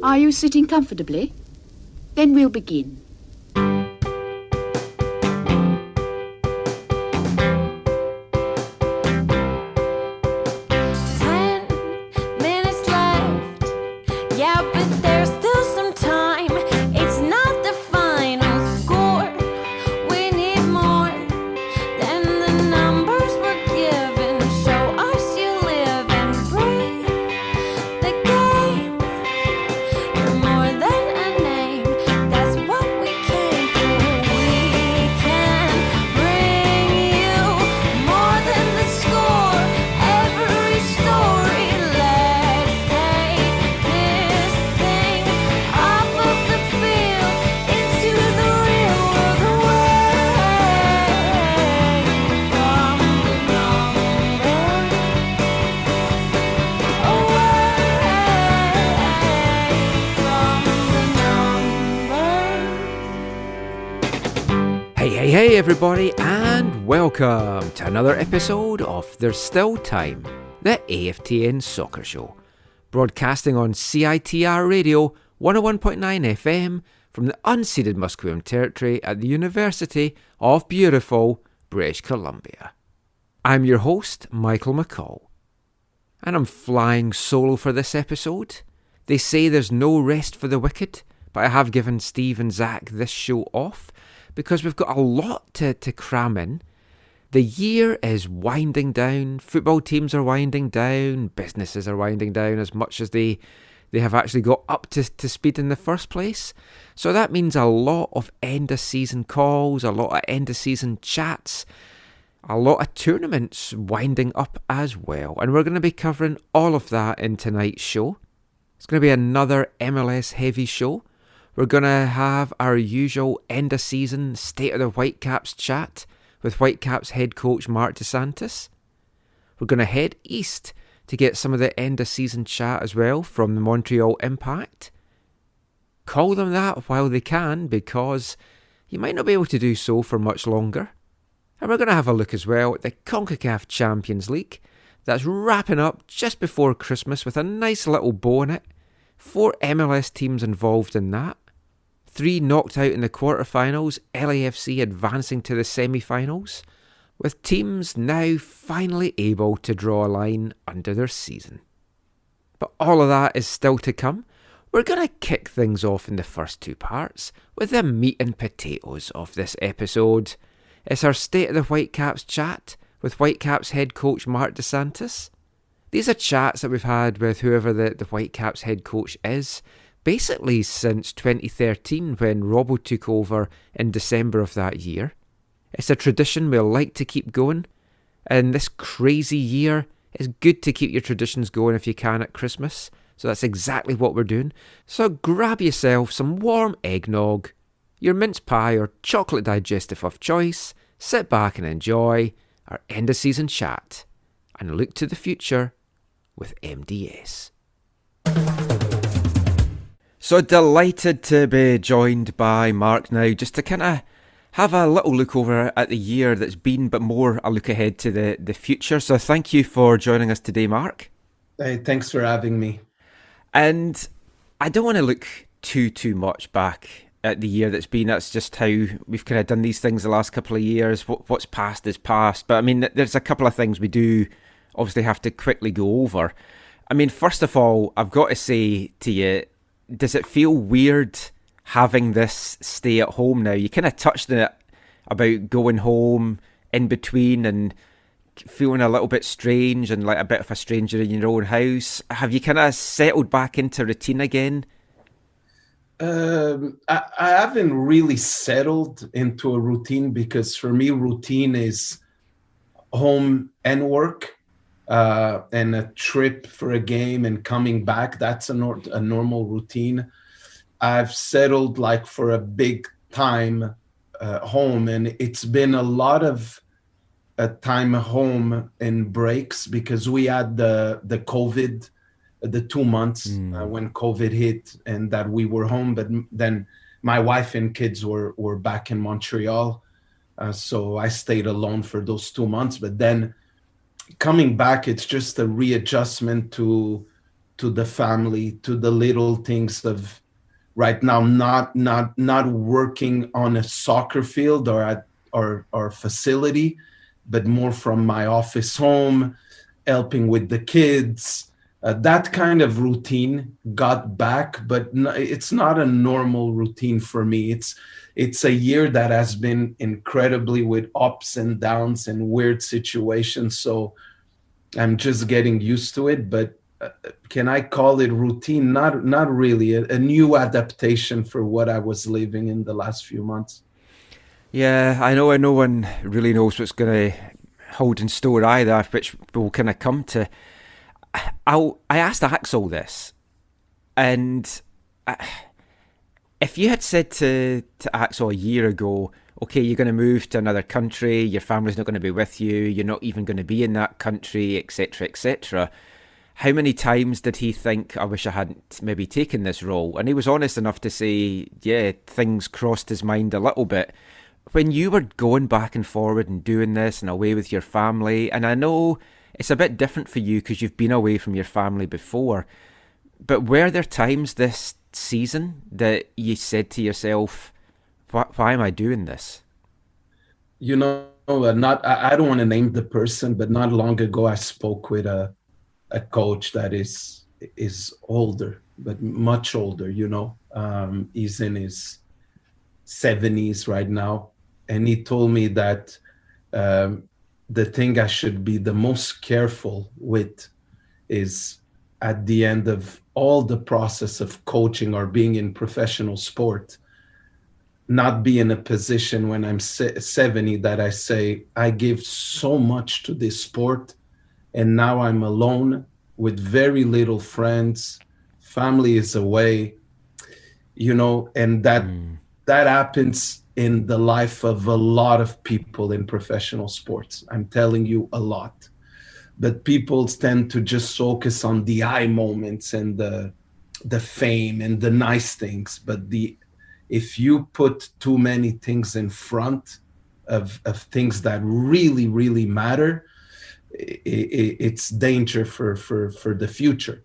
Are you sitting comfortably? Then we'll begin. 10 minutes left. Yeah, but there's still some time. It's not the final score. We need more than the numbers we're given. Show us you live and breathe the game. You're more than a name. That's what we came for. We can bring you more than the score. Every story. Let's take this thing off of the field into the real world, away from the numbers, Hey everybody, and welcome to another episode of There's Still Time, the AFTN Soccer Show, broadcasting on CITR Radio 101.9 FM from the unceded Musqueam Territory at the University of beautiful British Columbia. I'm your host, Michael McCall, and I'm flying solo for this episode. They say there's no rest for the wicked, but I have given Steve and Zach this show off because we've got a lot to cram in. The year is winding down, football teams are winding down, businesses are winding down as much as they have actually got up to speed in the first place. So that means a lot of end-of-season calls, a lot of end-of-season chats, a lot of tournaments winding up as well. And we're going to be covering all of that in tonight's show. It's going to be another MLS-heavy show. We're going to have our usual end-of-season State of the Whitecaps chat with Whitecaps head coach Marc Dos Santos. We're going to head east to get some of the end-of-season chat as well from the Montreal Impact. Call them that while they can, because you might not be able to do so for much longer. And we're going to have a look as well at the CONCACAF Champions League that's wrapping up just before Christmas with a nice little bow on it. 4 MLS teams involved in that. 3 knocked out in the quarterfinals, LAFC advancing to the semi-finals, with teams now finally able to draw a line under their season. But all of that is still to come. We're going to kick things off in the first 2 parts with the meat and potatoes of this episode. It's our State of the Whitecaps chat with Whitecaps head coach Marc Dos Santos. These are chats that we've had with whoever the Whitecaps head coach is, basically since 2013 when Robbo took over in December of that year. It's a tradition we'll like to keep going. And this crazy year, it's good to keep your traditions going if you can at Christmas. So that's exactly what we're doing. So grab yourself some warm eggnog, your mince pie or chocolate digestive of choice, sit back and enjoy our end of season chat, and look to the future with MDS. So delighted to be joined by Marc now, just to kind of have a little look over at the year that's been, but more a look ahead to the future. So thank you for joining us today, Marc. Hey, thanks for having me. And I don't want to look too much back at the year that's been. That's just how we've kind of done these things the last couple of years. What's past is past. But I mean, there's a couple of things we do obviously have to quickly go over. I mean, first of all, I've got to say to you, does it feel weird having this stay at home now? You kind of touched on it about going home in between and feeling a little bit strange and like a bit of a stranger in your own house. Have you kind of settled back into routine again? I haven't really settled into a routine, because for me, routine is home and work, and a trip for a game and coming back. That's a normal routine. I've settled like for a big time home, and it's been a lot of time home in breaks, because we had the COVID, the 2 months when COVID hit, and that we were home. But then my wife and kids were back in Montreal, so I stayed alone for those 2 months. But then coming back, it's just a readjustment to to the family, to the little things of right now, not working on a soccer field or at or facility, but more from my office home, helping with the kids. That kind of routine got back, but it's not a normal routine for me. It's a year that has been incredibly with ups and downs and weird situations. So I'm just getting used to it. But can I call it routine? Not really. A new adaptation for what I was living in the last few months. Yeah, I know no one really knows what's going to hold in store either, which we'll kind of come to. I asked Axel this, and if you had said to Axel a year ago, okay, you're going to move to another country, your family's not going to be with you, you're not even going to be in that country, etc., etc., how many times did he think, I wish I hadn't maybe taken this role? And he was honest enough to say, yeah, things crossed his mind a little bit. When you were going back and forward and doing this and away with your family, and I know it's a bit different for you because you've been away from your family before, but were there times this season that you said to yourself, why am I doing this? You know, I don't want to name the person, but not long ago I spoke with a coach that is older, but much older, you know. He's in his 70s right now. And he told me that the thing I should be the most careful with is at the end of all the process of coaching or being in professional sport, not be in a position when I'm 70 that I say, I give so much to this sport and now I'm alone with very little friends, family is away, you know, and that happens in the life of a lot of people in professional sports. I'm telling you, a lot. But people tend to just focus on the high moments and the fame and the nice things. But if you put too many things in front of things that really, really matter, it's danger for the future.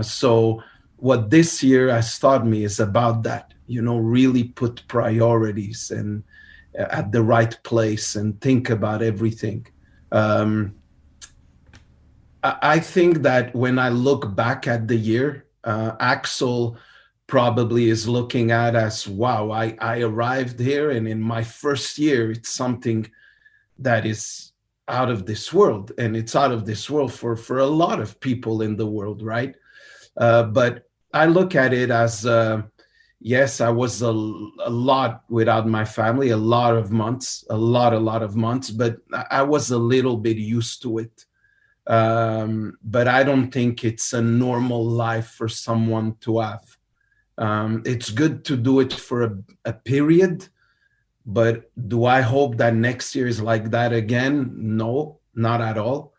So what this year has taught me is about that, you know, really put priorities and at the right place and think about everything. I think that when I look back at the year, Axel probably is looking at as, wow, I arrived here and in my first year, it's something that is out of this world, and it's out of this world for a lot of people in the world, right? But I look at it as, yes, I was a lot without my family, a lot of months, a lot of months, but I was a little bit used to it. But I don't think it's a normal life for someone to have. It's good to do it for a period, but do I hope that next year is like that again? No, not at all.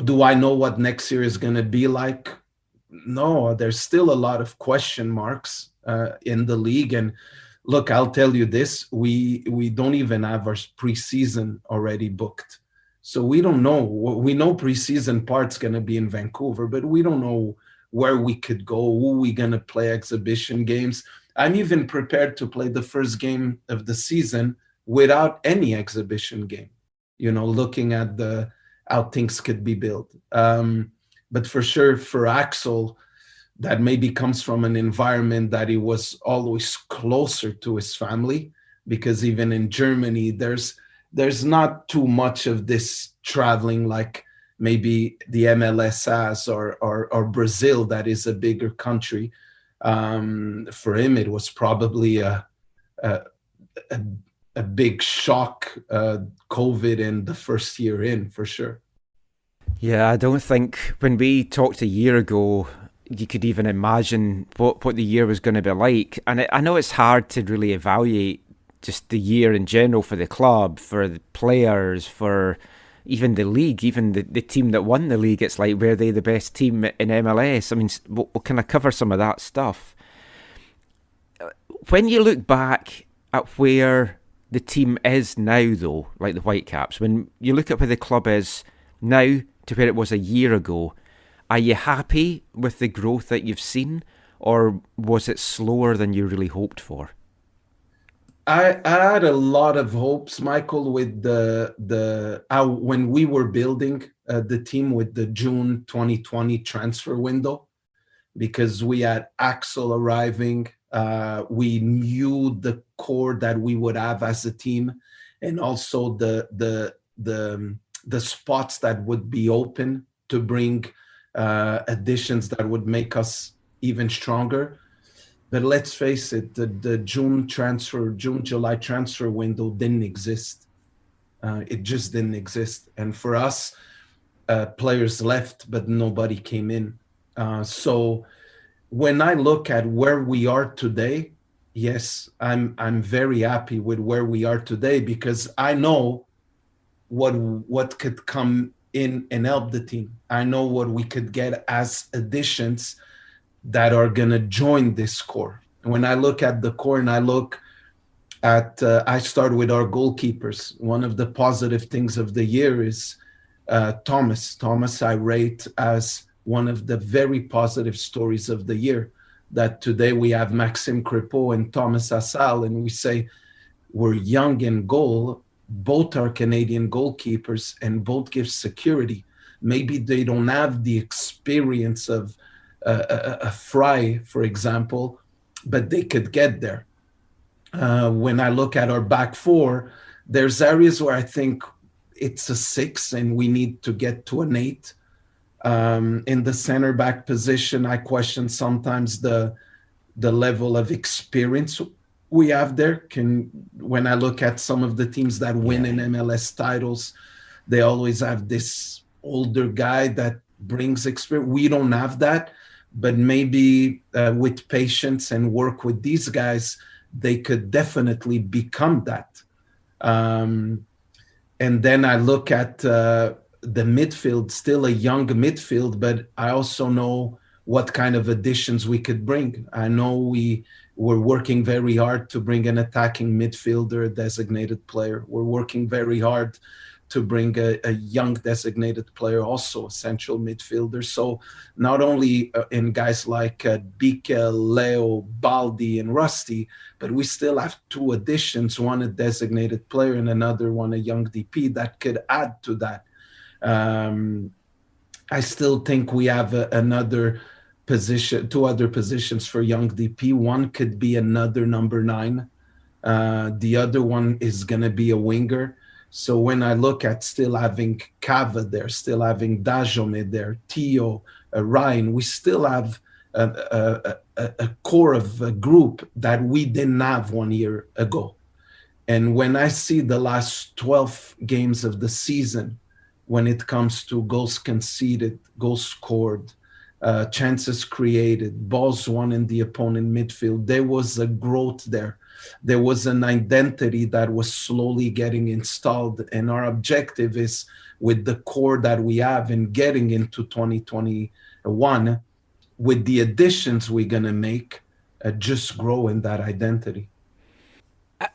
Do I know what next year is going to be like? No, there's still a lot of question marks in the league. And look, I'll tell you this, we don't even have our preseason already booked. So we don't know. We know preseason part's going to be in Vancouver, but we don't know where we could go, who we going to play exhibition games. I'm even prepared to play the first game of the season without any exhibition game, you know, looking at how things could be built. But for sure, for Axel, that maybe comes from an environment that he was always closer to his family, because even in Germany, there's not too much of this traveling like maybe the MLS has or Brazil, that is a bigger country. For him, it was probably a big shock, COVID in the first year in, for sure. Yeah, I don't think when we talked a year ago, you could even imagine what the year was going to be like. And I know it's hard to really evaluate just the year in general for the club, for the players, for even the league, even the team that won the league. It's like, were they the best team in MLS? I mean, we'll kind of cover some of that stuff. When you look back at where the team is now, though, like the Whitecaps, when you look at where the club is now to where it was a year ago, Are you happy with the growth that you've seen, or was it slower than you really hoped for? I had a lot of hopes, Michael, with when we were building the team with the June 2020 transfer window, because we had Axel arriving. We knew the core that we would have as a team, and also the spots that would be open to bring additions that would make us even stronger. But let's face it, the June-July transfer window didn't exist. It just didn't exist. And for us, players left, but nobody came in. So when I look at where we are today, yes, I'm very happy with where we are today, because I know what could come in and help the team. I know what we could get as additions that are going to join this core. When I look at the core and I look at, I start with our goalkeepers. One of the positive things of the year is Thomas. Thomas, I rate as one of the very positive stories of the year. That today we have Maxime Crépeau and Thomas Assal, and we say we're young in goal. Both are Canadian goalkeepers, and both give security. Maybe they don't have the experience of a Fry, for example, but they could get there. When I look at our back four, there's areas where I think it's a 6 and we need to get to an 8. In the center back position, I question sometimes the level of experience we have there. When I look at some of the teams that win in MLS titles, they always have this older guy that brings experience. We don't have that. But maybe with patience and work with these guys, they could definitely become that. And then I look at the midfield, still a young midfield, but I also know what kind of additions we could bring. I know we're working very hard to bring an attacking midfielder, a designated player. We're working very hard to bring a young designated player, also a central midfielder. So not only in guys like Bikel, Leo, Baldi, and Rusty, but we still have 2 additions, one a designated player and another one a young DP that could add to that. I still think we have another position, 2 other positions for young DP. One could be another number 9. The other one is going to be a winger. So when I look at still having Cava there, still having Dajome there, Tio, Ryan, we still have a core of a group that we didn't have 1 year ago. And when I see the last 12 games of the season, when it comes to goals conceded, goals scored, chances created, balls won in the opponent midfield, there was a growth there. There was an identity that was slowly getting installed. And our objective is, with the core that we have and getting into 2021, with the additions we're going to make, just grow in that identity.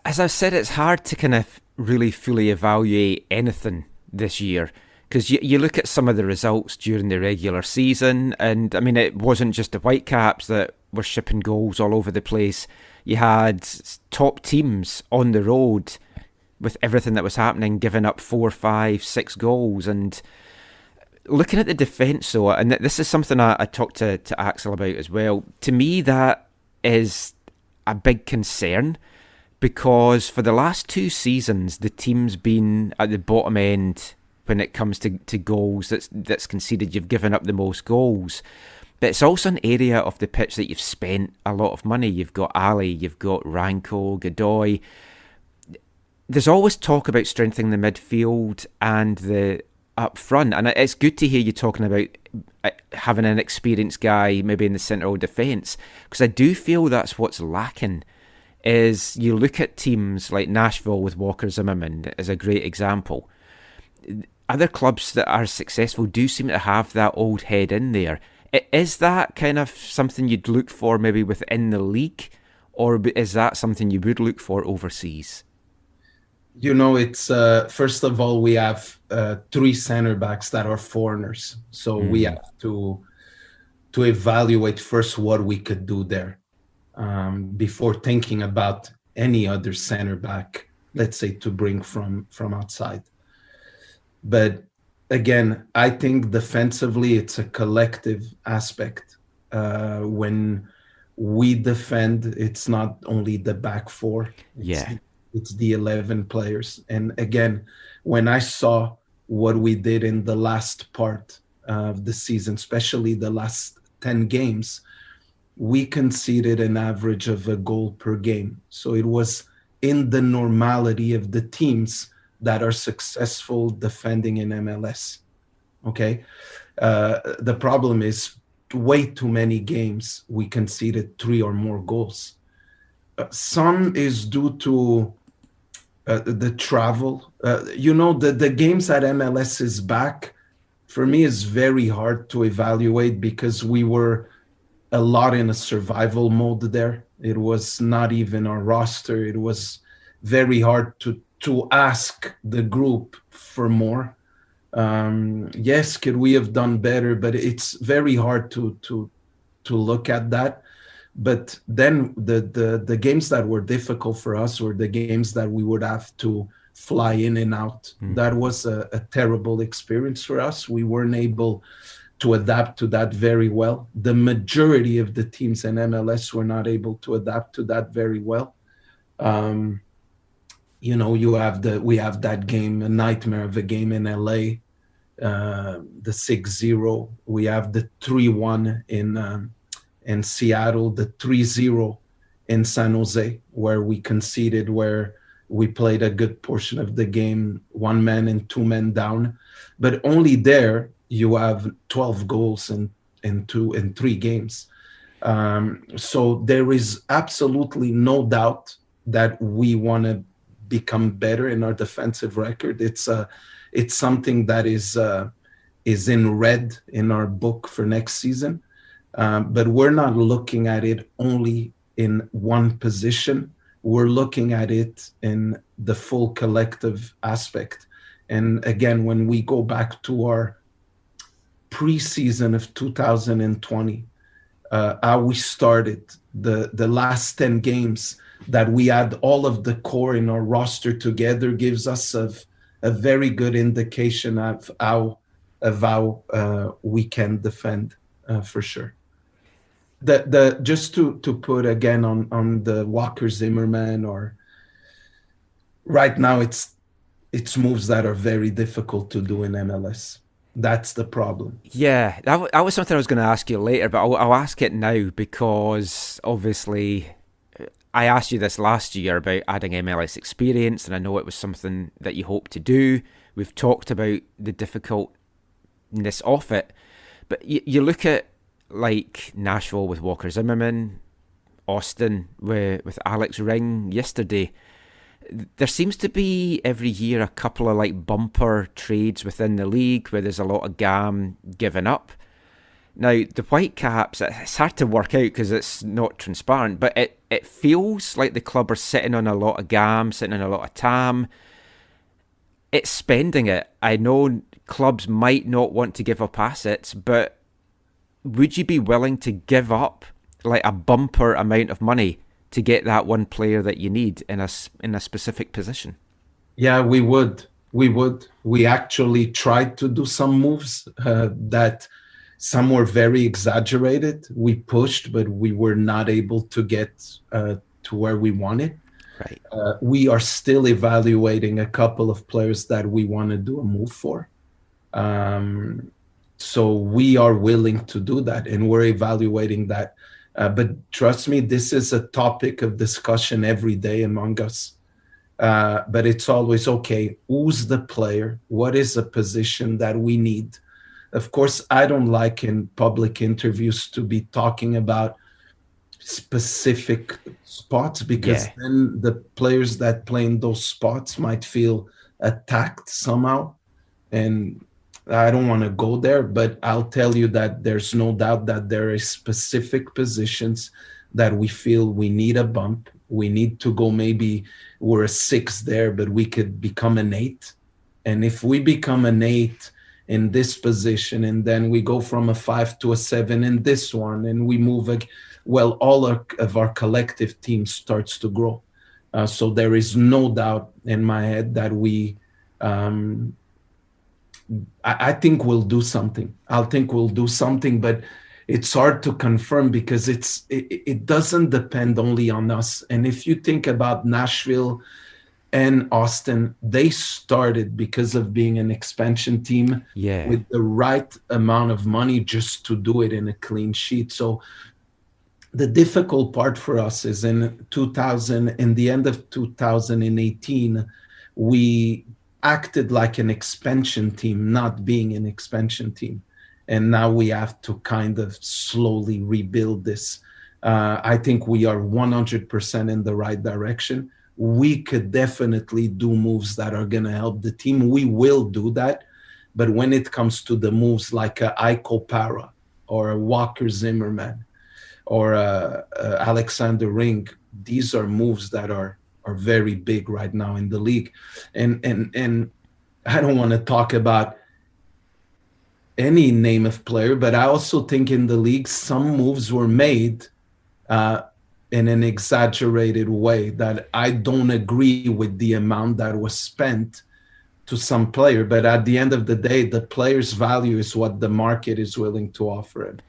As I said, it's hard to kind of really fully evaluate anything this year, because you look at some of the results during the regular season, and I mean, it wasn't just the Whitecaps that were shipping goals all over the place. You had top teams on the road with everything that was happening, giving up 4, 5, 6 goals. And looking at the defence, though, and this is something I talked to Axel about as well, to me that is a big concern, because for the last 2 seasons, the team's been at the bottom end when it comes to goals that's conceded. You've given up the most goals. But it's also an area of the pitch that you've spent a lot of money. You've got Ali, you've got Ranko, Godoy. There's always talk about strengthening the midfield and the up front. And it's good to hear you talking about having an experienced guy maybe in the central defence, because I do feel that's what's lacking. Is you look at teams like Nashville with Walker Zimmerman as a great example. Other clubs that are successful do seem to have that old head in there. Is that kind of something you'd look for maybe within the league, or is that something you would look for overseas? It's first of all, we have three center backs that are foreigners, so we have to evaluate first what we could do there before thinking about any other center back, let's say, to bring from outside. But again, I think defensively it's a collective aspect. When we defend, it's not only the back four, Yeah. it's the 11 players. And again, when I saw what we did in the last part of the season, especially the last 10 games, we conceded an average of a goal per game. So it was in the normality of the teams that are successful defending in MLS. Okay. The problem is way too many games we conceded 3 or more goals. Some is due to the travel. The games that MLS is back, for me, is very hard to evaluate because we were a lot in a survival mode there. It was not even our roster. It was very hard to ask the group for more. Yes, could we have done better? But it's very hard to look at that. But then the games that were difficult for us were the games that we would have to fly in and out. That was a terrible experience for us. We weren't able to adapt to that very well. The majority of the teams in MLS were not able to adapt to that very well. We have that game, a nightmare of a game in LA, the 6-0. We have the 3-1 in Seattle, the 3-0 in San Jose, where we conceded, where we played a good portion of the game, 1 man and 2 men down. But only there you have 12 goals in 3 games. So there is absolutely no doubt that we want to become better in our defensive record. It's something that is in red in our book for next season. But we're not looking at it only in one position. We're looking at it in the full collective aspect. And again, when we go back to our preseason of 2020, how we started the last 10 games, that we had all of the core in our roster together, gives us a very good indication of how we can defend for sure. The just to put again on the Walker Zimmerman, or right now it's moves that are very difficult to do in MLS. That's the problem. Yeah, that was something I was going to ask you later, but I'll ask it now because obviously I asked you this last year about adding MLS experience, and I know it was something that you hope to do. We've talked about the difficultness of it, but you look at like Nashville with Walker Zimmerman, Austin with Alex Ring yesterday. There seems to be every year a couple of like bumper trades within the league where there's a lot of GAM given up. Now, the Whitecaps, it's hard to work out because it's not transparent, but it feels like the club are sitting on a lot of GAM, sitting on a lot of TAM. It's spending it. I know clubs might not want to give up assets, but would you be willing to give up like a bumper amount of money to get that one player that you need in a specific position? Yeah, we would. We actually tried to do some moves that some were very exaggerated. We pushed, but we were not able to get to where we wanted. Right. We are still evaluating a couple of players that we want to do a move for. So we are willing to do that, and we're evaluating that. But trust me, this is a topic of discussion every day among us. But it's always, okay, who's the player? What is a position that we need? Of course, I don't like in public interviews to be talking about specific spots, because then the players that play in those spots might feel attacked somehow. And I don't want to go there, but I'll tell you that there's no doubt that there are specific positions that we feel we need a bump. We need to go, maybe we're a 6 there, but we could become an 8. And if we become an 8 in this position, and then we go from a 5 to a 7 in this one, and we move, well, all of our collective team starts to grow. So there is no doubt in my head that I think we'll do something. I think we'll do something, but it's hard to confirm because it doesn't depend only on us. And if you think about Nashville and Austin, they started because of being an expansion team with the right amount of money just to do it in a clean sheet. So the difficult part for us is in the end of 2018, we acted like an expansion team, not being an expansion team. And now we have to kind of slowly rebuild this. I think we are 100% in the right direction. We could definitely do moves that are going to help the team. We will do that. But when it comes to the moves like a Iko Para or a Walker Zimmerman or Alexander Ring, these are moves that are very big right now in the league. And I don't want to talk about any name of player, but I also think in the league, some moves were made in an exaggerated way that I don't agree with the amount that was spent to some player. But at the end of the day, the player's value is what the market is willing to offer him.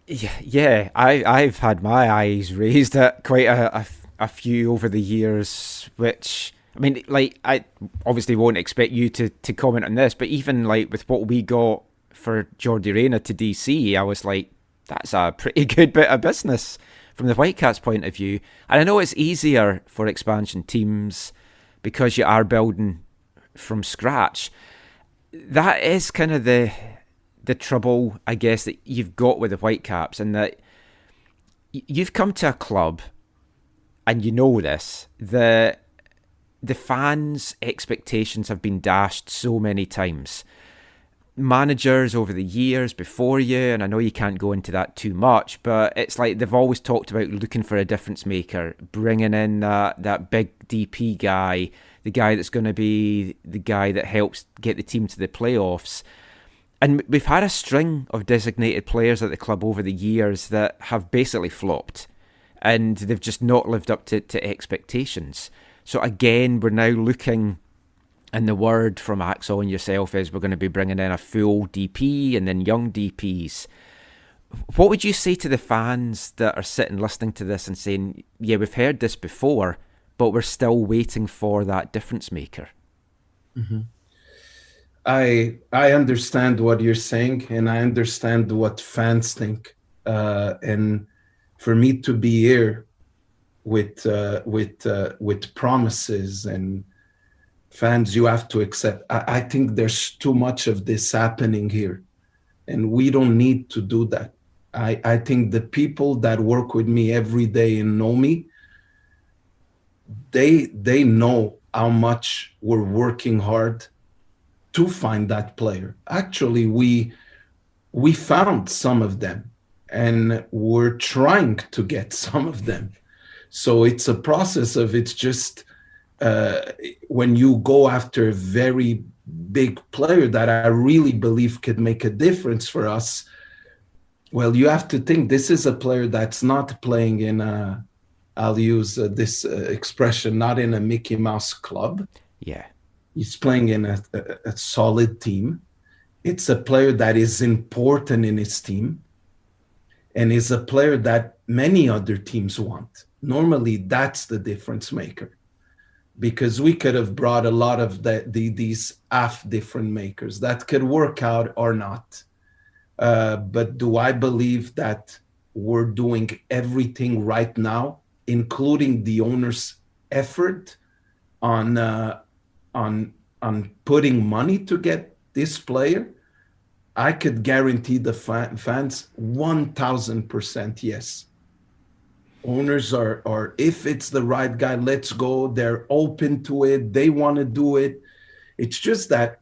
Yeah, I've had my eyes raised at quite a few over the years, which, I mean, like, I obviously won't expect you to comment on this, but even like with what we got for Jordi Reyna to DC, I was like, that's a pretty good bit of business from the Whitecaps point of view. And I know it's easier for expansion teams because you are building from scratch. That is kind of the trouble, I guess, that you've got with the Whitecaps, and that you've come to a club, and you know this, the fans' expectations have been dashed so many times. Managers over the years before you, and I know you can't go into that too much, but it's like they've always talked about looking for a difference maker, bringing in that big DP guy, the guy that's going to be the guy that helps get the team to the playoffs. And we've had a string of designated players at the club over the years that have basically flopped, and they've just not lived up to expectations. So again, we're now looking, and the word from Axel and yourself is we're going to be bringing in a full DP and then young DPs. What would you say to the fans that are sitting listening to this and saying, yeah, we've heard this before, but we're still waiting for that difference maker? Mm-hmm. I understand what you're saying, and I understand what fans think. And for me to be here with promises and fans, you have to accept. I think there's too much of this happening here, and we don't need to do that. I think the people that work with me every day and know me, they know how much we're working hard to find that player. Actually, we found some of them, and we're trying to get some of them. So it's a process of, it's just when you go after a very big player that I really believe could make a difference for us, well, you have to think this is a player that's not playing in a, I'll use this expression, not in a Mickey Mouse club. Yeah. He's playing in a solid team. It's a player that is important in his team, and is a player that many other teams want. Normally, that's the difference maker, because we could have brought a lot of these half different makers that could work out or not. But do I believe that we're doing everything right now, including the owner's effort on putting money to get this player? I could guarantee the fans 1,000% yes. Owners are, if it's the right guy, let's go. They're open to it. They want to do it. It's just that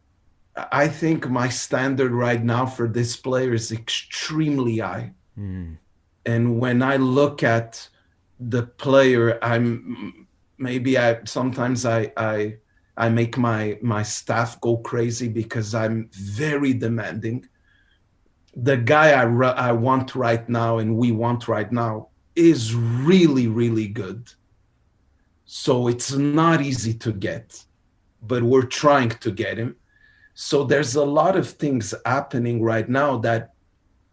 I think my standard right now for this player is extremely high. And when I look at the player. Sometimes I make my staff go crazy because I'm very demanding. The guy I want right now and we want right now is really, really good. So it's not easy to get, but we're trying to get him. So there's a lot of things happening right now that,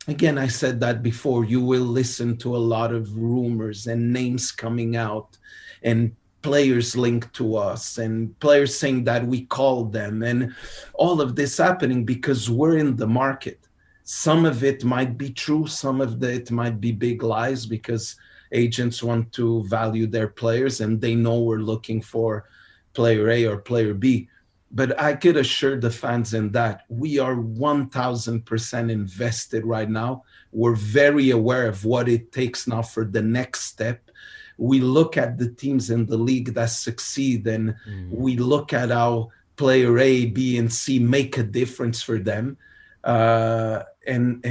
again, I said that before, you will listen to a lot of rumors and names coming out and players linked to us and players saying that we called them and all of this happening because we're in the market. Some of it might be true. Some of it might be big lies because agents want to value their players and they know we're looking for player A or player B. But I could assure the fans in that we are 1,000% invested right now. We're very aware of what it takes now for the next step. We look at the teams in the league that succeed and we look at how player A, B, and C make a difference for them. And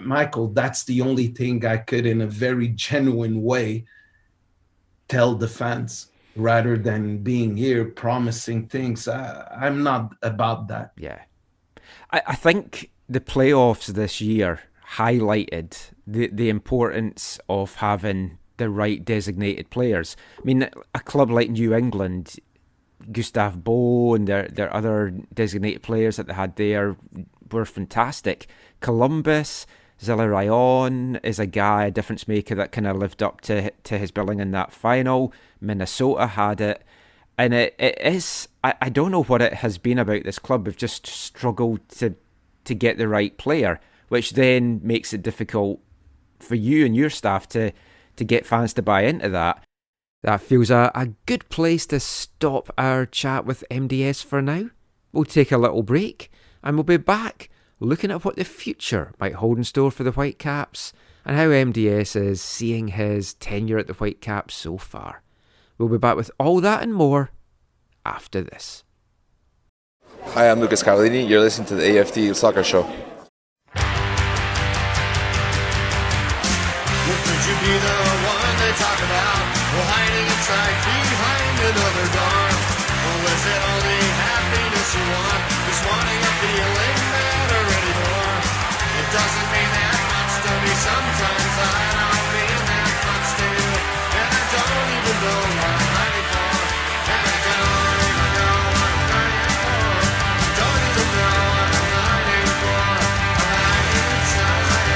Michael, that's the only thing I could, in a very genuine way, tell the fans, rather than being here promising things. I'm not about that. Yeah. I think the playoffs this year highlighted the importance of having the right designated players. I mean, a club like New England, Gustav Bo and their other designated players that they had there were fantastic. Columbus, Zelarayon is a guy, a difference maker that kind of lived up to his billing in that final. Minnesota had it. And it is, I don't know what it has been about this club. We've just struggled to get the right player, which then makes it difficult for you and your staff to get fans to buy into that. That feels a good place to stop our chat with MDS for now. We'll take a little break and we'll be back looking at what the future might hold in store for the Whitecaps and how MDS is seeing his tenure at the Whitecaps so far. We'll be back with all that and more after this. Hi, I'm Lucas Carlini. You're listening to the AFTN Soccer Show. Well, could you be the one they talk about? Well, hiding inside behind another door. Well, is it only happiness you want? Just wanting a feeling better anymore. It doesn't mean that much to me sometimes. I don't mean that much to you. And I don't even know what I'm hiding for. And I don't even know what I'm hiding for. I don't even know what I'm hiding for. I'm hiding inside.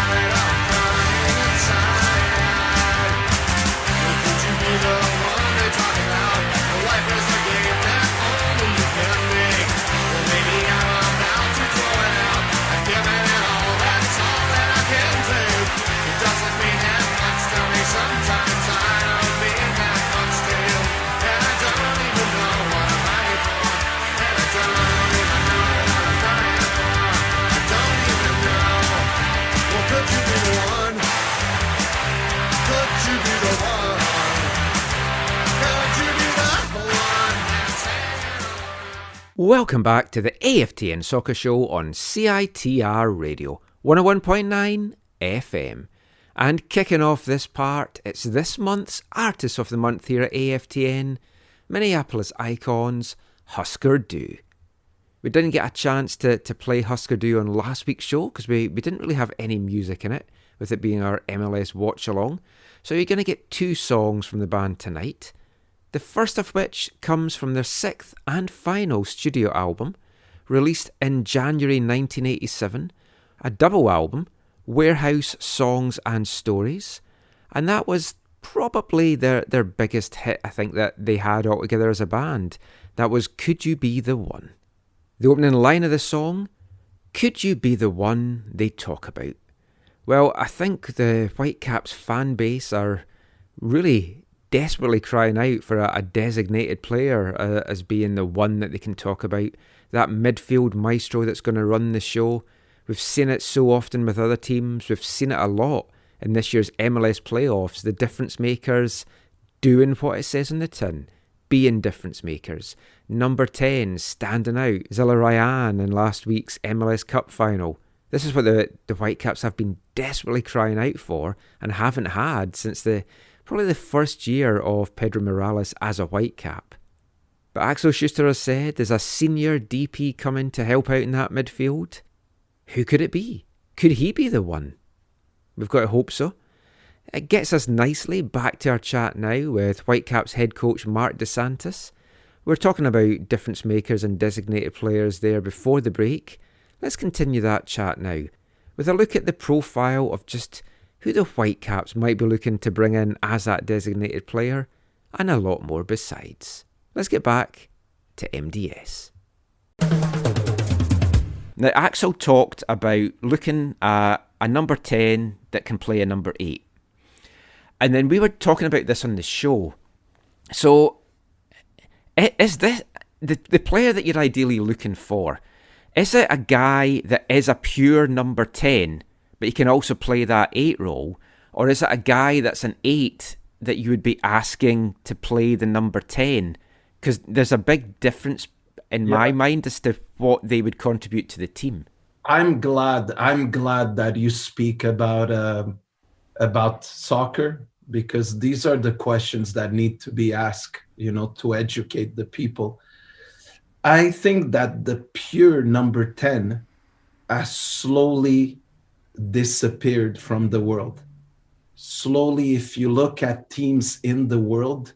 I'm hiding inside. Well, could you be the one they talk about? Well, life is a game that only you can make. Well, maybe I'm about to throw it out. I've given it all, that's all that I can take. It doesn't mean that much to me sometimes. I don't mean that much to you. And I don't even know what I'm hiding for. And I don't even know what I'm hiding for. I don't even know. Well, could you be the one? Could you be the one? Could you be the one that's hanging around? Welcome back to the AFTN Soccer Show on CITR Radio 101.9 FM. And kicking off this part, it's this month's Artist of the Month here at AFTN, Minneapolis Icons, Husker Du. We didn't get a chance to play Husker Du on last week's show because we didn't really have any music in it, with it being our MLS watch-along. So you're going to get two songs from the band tonight. The first of which comes from their sixth and final studio album, released in January 1987, a double album, Warehouse Songs and Stories, and that was probably their biggest hit, I think, that they had altogether as a band. That was Could You Be the One? The opening line of the song, Could you be the one they talk about? Well, I think the Whitecaps fan base are really desperately crying out for a designated player as being the one that they can talk about, that midfield maestro that's going to run the show. We've seen it so often with other teams. We've seen it a lot in this year's MLS playoffs. The difference makers doing what it says on the tin, being difference makers. Number 10 standing out, Zilla Ryan in last week's MLS Cup final. This is what the Whitecaps have been desperately crying out for and haven't had since probably the first year of Pedro Morales as a Whitecap. But Axel Schuster has said there's a senior DP coming to help out in that midfield. Who could it be? Could he be the one? We've got to hope so. It gets us nicely back to our chat now with Whitecaps head coach Marc Dos Santos. We're talking about difference makers and designated players there before the break. Let's continue that chat now with a look at the profile of just who the Whitecaps might be looking to bring in as that designated player, and a lot more besides. Let's get back to MDS. Now, Axel talked about looking at a number 10 that can play a number 8. And then we were talking about this on the show. So, is this the player that you're ideally looking for? Is it a guy that is a pure number 10, but he can also play that 8 role? Or is it a guy that's an 8 that you would be asking to play the number 10? Because there's a big difference in my mind as to what they would contribute to the team. I'm glad that you speak about soccer, because these are the questions that need to be asked, to educate the people. I think that the pure number 10 has slowly disappeared from the world. Slowly, if you look at teams in the world,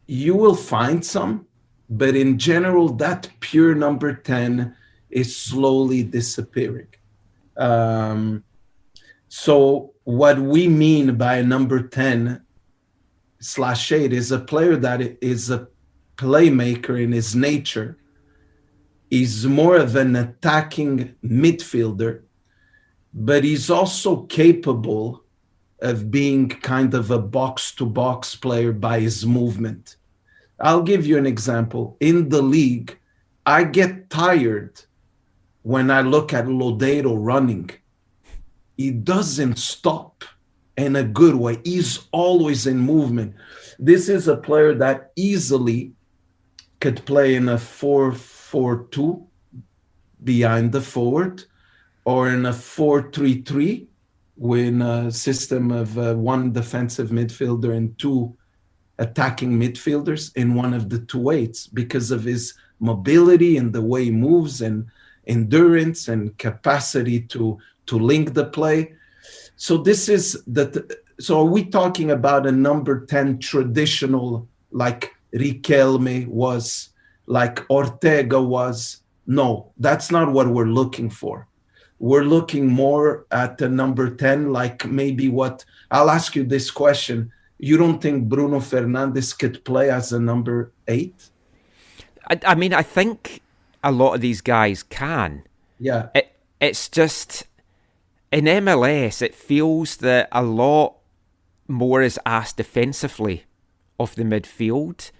you will find some, but in general, that pure number 10 is slowly disappearing. So what we mean by number 10/8 is a player that is a playmaker in his nature. He's more of an attacking midfielder, but he's also capable of being kind of a box-to-box player by his movement. I'll give you an example. In the league, I get tired when I look at Lodeiro running. He doesn't stop in a good way. He's always in movement. This is a player that easily could play in a 4-4-2 behind the forward, or in a 4-3-3 with a system of one defensive midfielder and 2 attacking midfielders in one of the 2 eights, because of his mobility and the way he moves and endurance and capacity to link the play. So this is so are we talking about a number 10 traditional, like Riquelme was, like Ortega was? No, that's not what we're looking for. We're looking more at the number 10, like maybe I'll ask you this question. You don't think Bruno Fernandes could play as a number 8? I mean, I think a lot of these guys can. Yeah. It's just, in MLS, it feels that a lot more is asked defensively of the midfield.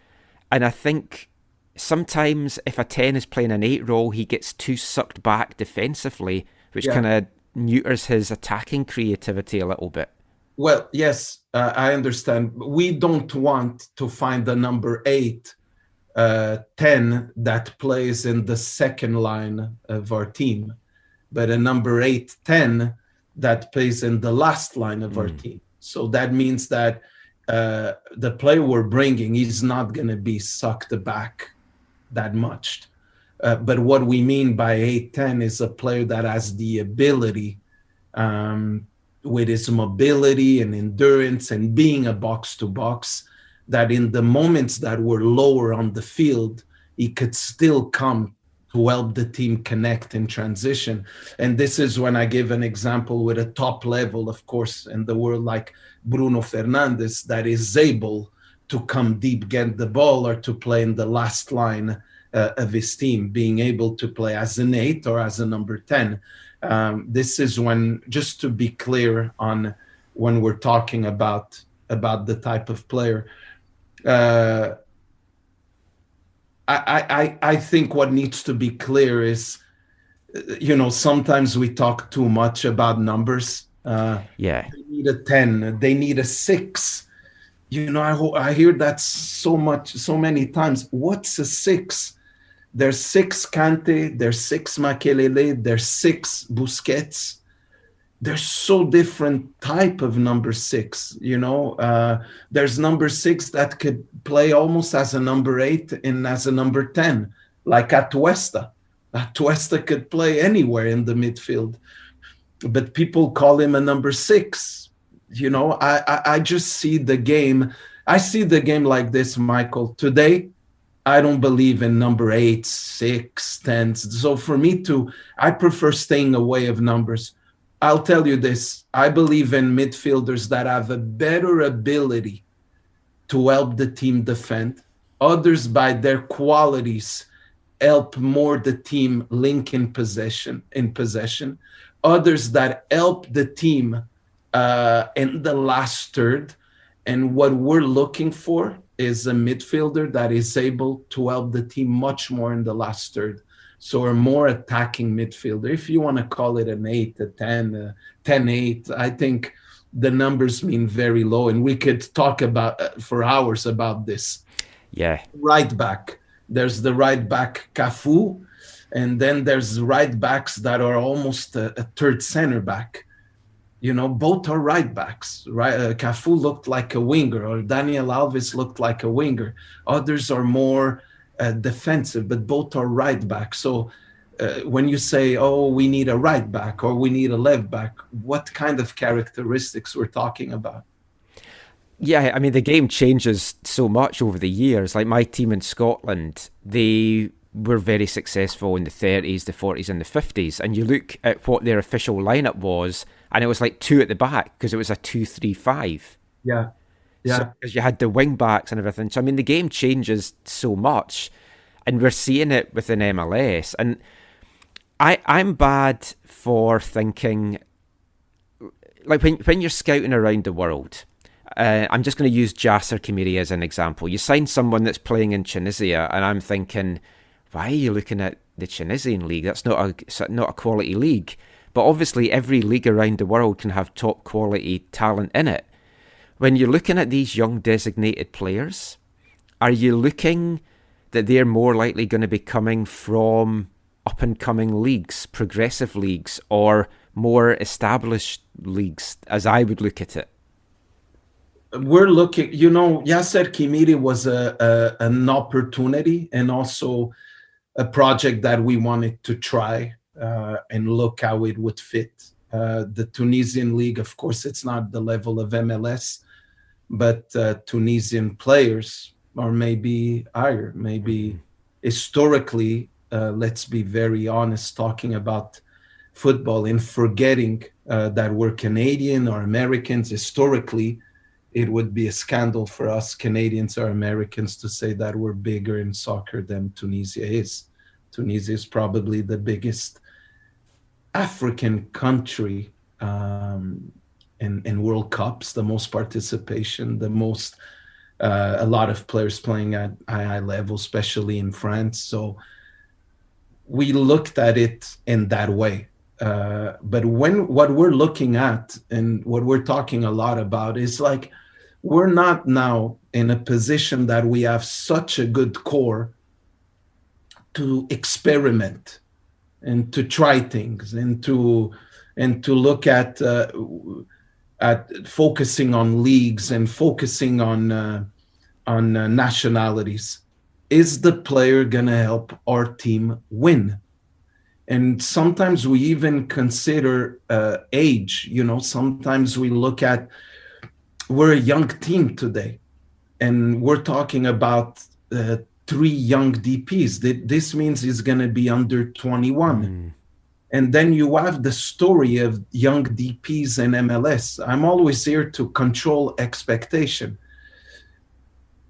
And I think sometimes if a 10 is playing an 8 role, he gets too sucked back defensively, which kind of neuters his attacking creativity a little bit. Well, yes, I understand. We don't want to find a number 8, 10 that plays in the second line of our team, but a number 8, 10 that plays in the last line of our team. So that means that the player we're bringing is not going to be sucked back that much. But what we mean by 8-10 is a player that has the ability, with his mobility and endurance and being a box-to-box, that in the moments that we're lower on the field, he could still come to help the team connect in transition. And this is when I give an example with a top level, of course, in the world, like Bruno Fernandes, that is able to come deep, get the ball, or to play in the last line of his team, being able to play as an 8 or as a number 10. This is when, just to be clear on when we're talking about the type of player, I think what needs to be clear is, sometimes we talk too much about numbers. They need a 10, they need a 6. I hear that so many times. What's a 6? There's 6 Kante, there's 6 Makelele, there's 6 Busquets. There's so different type of number 6, there's number 6 that could play almost as a number 8 and as a number 10, like Atuesta. Atuesta could play anywhere in the midfield, but people call him a number 6. I just see the game. I see the game like this, Michael. Today, I don't believe in number 8, 6, 10. So for me I prefer staying away of numbers. I'll tell you this. I believe in midfielders that have a better ability to help the team defend. Others, by their qualities, help more the team link in possession. Others that help the team in the last third. And what we're looking for is a midfielder that is able to help the team much more in the last third. So a more attacking midfielder. If you want to call it an 8, a 10, a 10-8, I think the numbers mean very low. And we could talk about for hours about this. Yeah. Right back. There's the right back Cafu, and then there's right backs that are almost a third center back. Both are right backs. Right? Cafu looked like a winger, or Daniel Alves looked like a winger. Others are more defensive, but both are right back. So when you say, oh, we need a right back or we need a left back, what kind of characteristics we're talking about? Yeah, I mean, the game changes so much over the years. Like my team in Scotland, they were very successful in the 30s, the 40s and the 50s. And you look at what their official lineup was, and it was like 2 at the back because it was a 2-3-5. Yeah. Yeah. Because you had the wing backs and everything. So, I mean, the game changes so much, and we're seeing it within MLS. And I'm bad for thinking, like when you're scouting around the world, I'm just going to use Jasser Khmiri as an example. You sign someone that's playing in Tunisia, and I'm thinking, why are you looking at the Tunisian league? That's not a quality league. But obviously, every league around the world can have top quality talent in it. When you're looking at these young designated players, are you looking that they're more likely going to be coming from up-and-coming leagues, progressive leagues, or more established leagues, as I would look at it? We're looking, Yasser Khmiri was an opportunity and also a project that we wanted to try and look how it would fit. The Tunisian league, of course, it's not the level of MLS, but Tunisian players are maybe higher, maybe historically, let's be very honest, talking about football and forgetting that we're Canadian or Americans. Historically, it would be a scandal for us Canadians or Americans to say that we're bigger in soccer than Tunisia is. Tunisia is probably the biggest African country in World Cups, the most participation, the most, a lot of players playing at high level, especially in France. So we looked at it in that way. But what we're looking at and what we're talking a lot about is like, we're not now in a position that we have such a good core to experiment and to try things and to look at focusing on leagues and focusing on nationalities. Is the player going to help our team win? And sometimes we even consider age. Sometimes we look at, we're a young team today, and we're talking about 3 young DPs. This means he's going to be under 21. And then you have the story of young DPs in MLS. I'm always here to control expectation.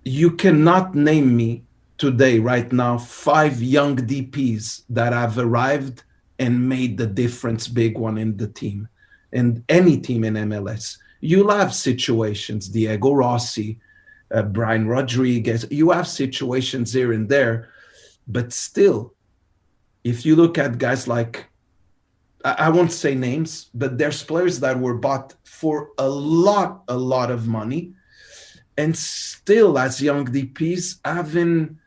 You cannot name me today, right now, 5 young DPs that have arrived and made the difference, big one in the team, in any team in MLS. You'll have situations, Diego Rossi, Brian Rodriguez, you have situations here and there, but still, if you look at guys like, I won't say names, but there's players that were bought for a lot of money, and still as young DPs haven't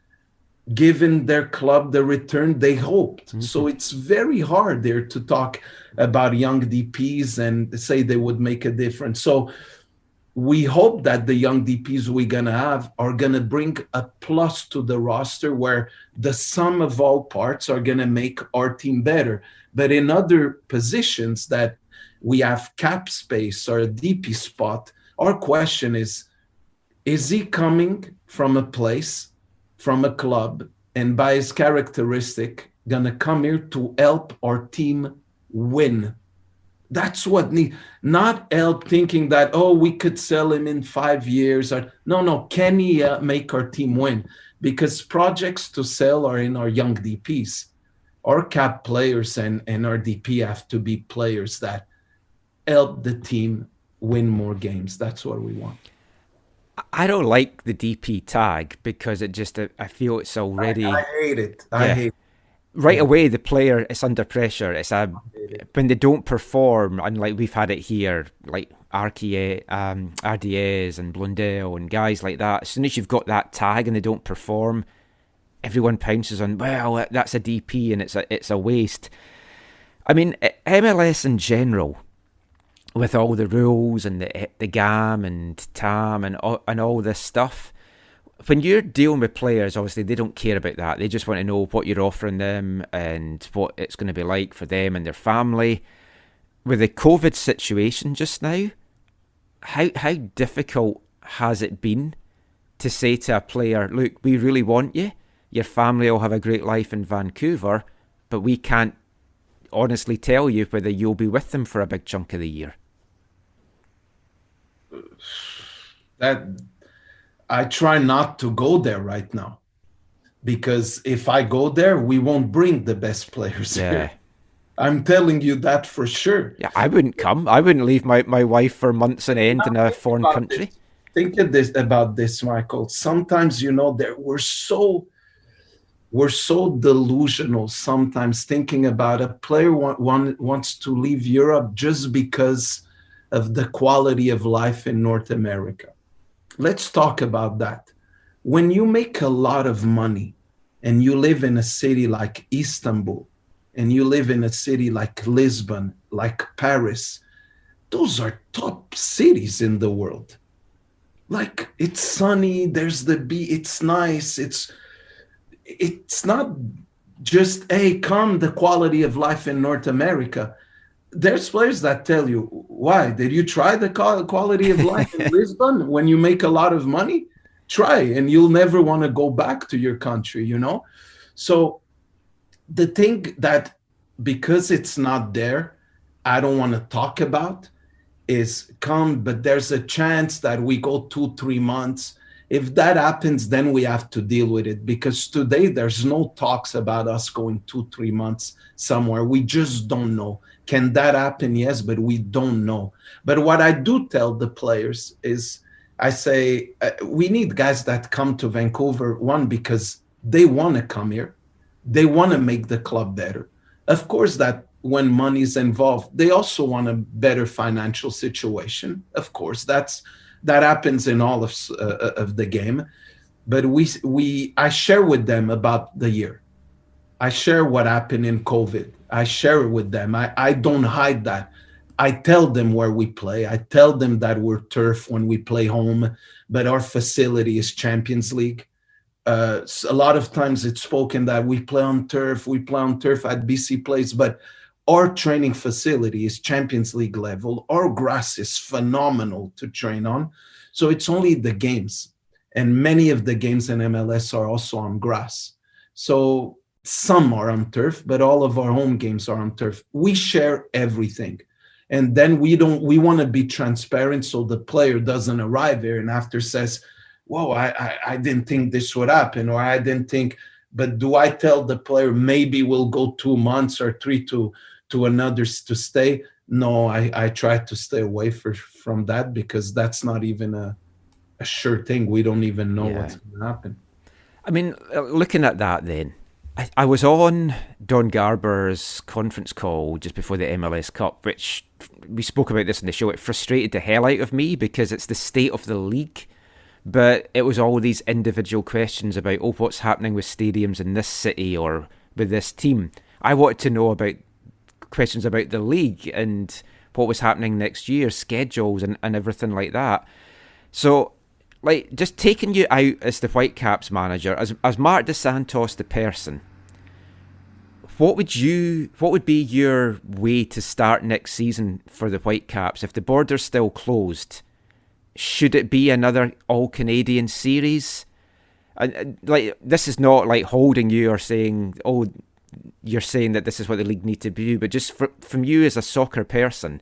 given their club the return they hoped. So it's very hard there to talk about young DPs and say they would make a difference. So we hope that the young DPs we're going to have are going to bring a plus to the roster where the sum of all parts are going to make our team better. But in other positions that we have cap space or a DP spot, our question is he coming from a place, from a club, and by his characteristic, going to come here to help our team win? That's what not help thinking that, oh, we could sell him in 5 years. Or no, can he make our team win? Because projects to sell are in our young DPs. Our cap players and our DP have to be players that help the team win more games. That's what we want. I don't like the DP tag because it just, I feel it's already... I hate it. I hate it. Right away, the player is under pressure. It's when they don't perform, and like we've had it here, like RDS and Blundell and guys like that. As soon as you've got that tag and they don't perform, everyone pounces on, well, that's a DP and it's a waste. I mean, MLS in general, with all the rules and the GAM and TAM and all this stuff, when you're dealing with players, obviously they don't care about that. They just want to know what you're offering them and what it's going to be like for them and their family. With the COVID situation just now, how difficult has it been to say to a player, look, we really want you. Your family will have a great life in Vancouver, but we can't honestly tell you whether you'll be with them for a big chunk of the year. That I try not to go there right now, because if I go there, we won't bring the best players here. I'm telling you that for sure. Yeah, I wouldn't come. I wouldn't leave my wife for months on end in a foreign country. Think about this, Michael. Sometimes, we're so delusional sometimes, thinking about a player wants to leave Europe just because of the quality of life in North America. Let's talk about that. When you make a lot of money and you live in a city like Istanbul and you live in a city like Lisbon, like Paris, those are top cities in the world. Like, it's sunny, there's the beach, it's nice, it's not just, hey, come the quality of life in North America. There's players that tell you, why? Did you try the quality of life in Lisbon when you make a lot of money? Try, and you'll never want to go back to your country, So the thing that, because it's not there, I don't want to talk about is but there's a chance that we go 2-3 months. If that happens, then we have to deal with it, because today there's no talks about us going 2-3 months somewhere. We just don't know. Can that happen? Yes, but we don't know. But what I do tell the players is, I say, we need guys that come to Vancouver, one, because they want to come here. They want to make the club better. Of course, that when money's involved, they also want a better financial situation. Of course, that happens in all of the game. But I share with them about the year. I share what happened in COVID. I share it with them. I don't hide that. I tell them where we play. I tell them that we're turf when we play home, but our facility is Champions League. A lot of times it's spoken that we play on turf at BC Place, but our training facility is Champions League level. Our grass is phenomenal to train on. So it's only the games. And many of the games in MLS are also on grass. So some are on turf, but all of our home games are on turf. We share everything. And then we want to be transparent, so the player doesn't arrive here and after says, whoa, I didn't think this would happen, or I didn't think, but do I tell the player maybe we'll go 2 months or 3 to another to stay? No, I try to stay away from that, because that's not even a sure thing. We don't even know what's going to happen. I mean, looking at that then, I was on Don Garber's conference call just before the MLS Cup, which we spoke about this in the show. It frustrated the hell out of me, because it's the state of the league but it was all these individual questions about, oh, what's happening with stadiums in this city or with this team. I wanted to know about questions about the league and what was happening next year, schedules and everything like that. So, like, just taking you out as the Whitecaps manager, as Marc Dos Santos the person, what would be your way to start next season for the Whitecaps if the border's still closed? Should it be another all-Canadian series? And like, this is not like holding you or saying, oh, you're saying that this is what the league need to do, but just from you as a soccer person,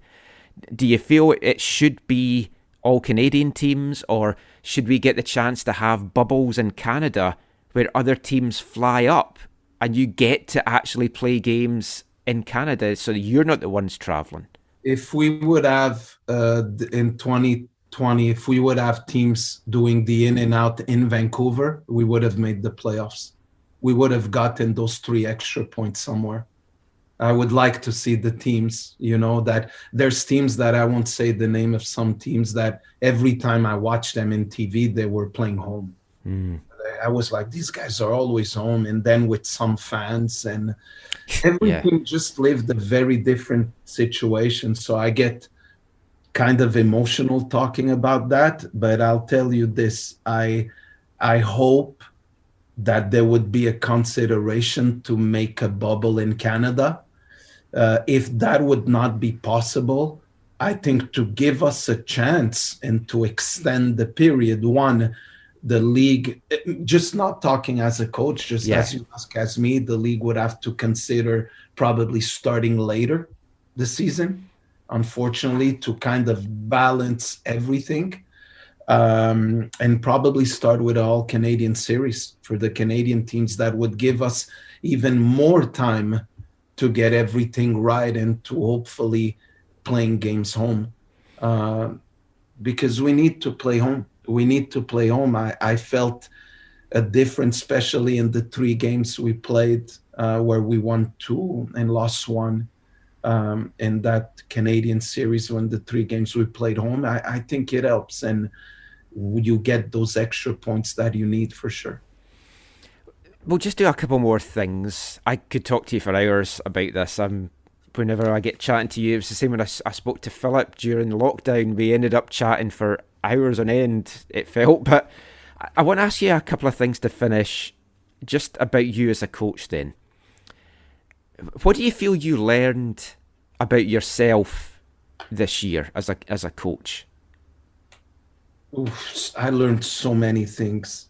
do you feel it should be all Canadian teams, or should we get the chance to have bubbles in Canada where other teams fly up and you get to actually play games in Canada so that you're not the ones travelling? If we would have in 2020, if we would have teams doing the in and out in Vancouver, we would have made the playoffs. We would have gotten those 3 extra points somewhere. I would like to see the teams, that there's teams that I won't say the name of, some teams that every time I watched them in TV, they were playing home. I was like, these guys are always home. And then with some fans and everything just lived a very different situation. So I get kind of emotional talking about that. But I'll tell you this, I hope that there would be a consideration to make a bubble in Canada. If that would not be possible, I think to give us a chance and to extend the period, one, the league, just not talking as a coach, just as you ask as me, the league would have to consider probably starting later the season, unfortunately, to kind of balance everything. And probably start with an all-Canadian series for the Canadian teams. That would give us even more time to get everything right and to hopefully playing games home. Because we need to play home. We need to play home. I felt a difference, especially in the 3 games we played where we won 2 and lost 1. In that Canadian series, when the 3 games we played home, I think it helps. And you get those extra points that you need for sure. We'll just do a couple more things. I could talk to you for hours about this. Whenever I get chatting to you, it was the same when I spoke to Philip during the lockdown. We ended up chatting for hours on end, it felt. But I want to ask you a couple of things to finish, just about you as a coach then. What do you feel you learned about yourself this year as a coach? Oof, I learned so many things,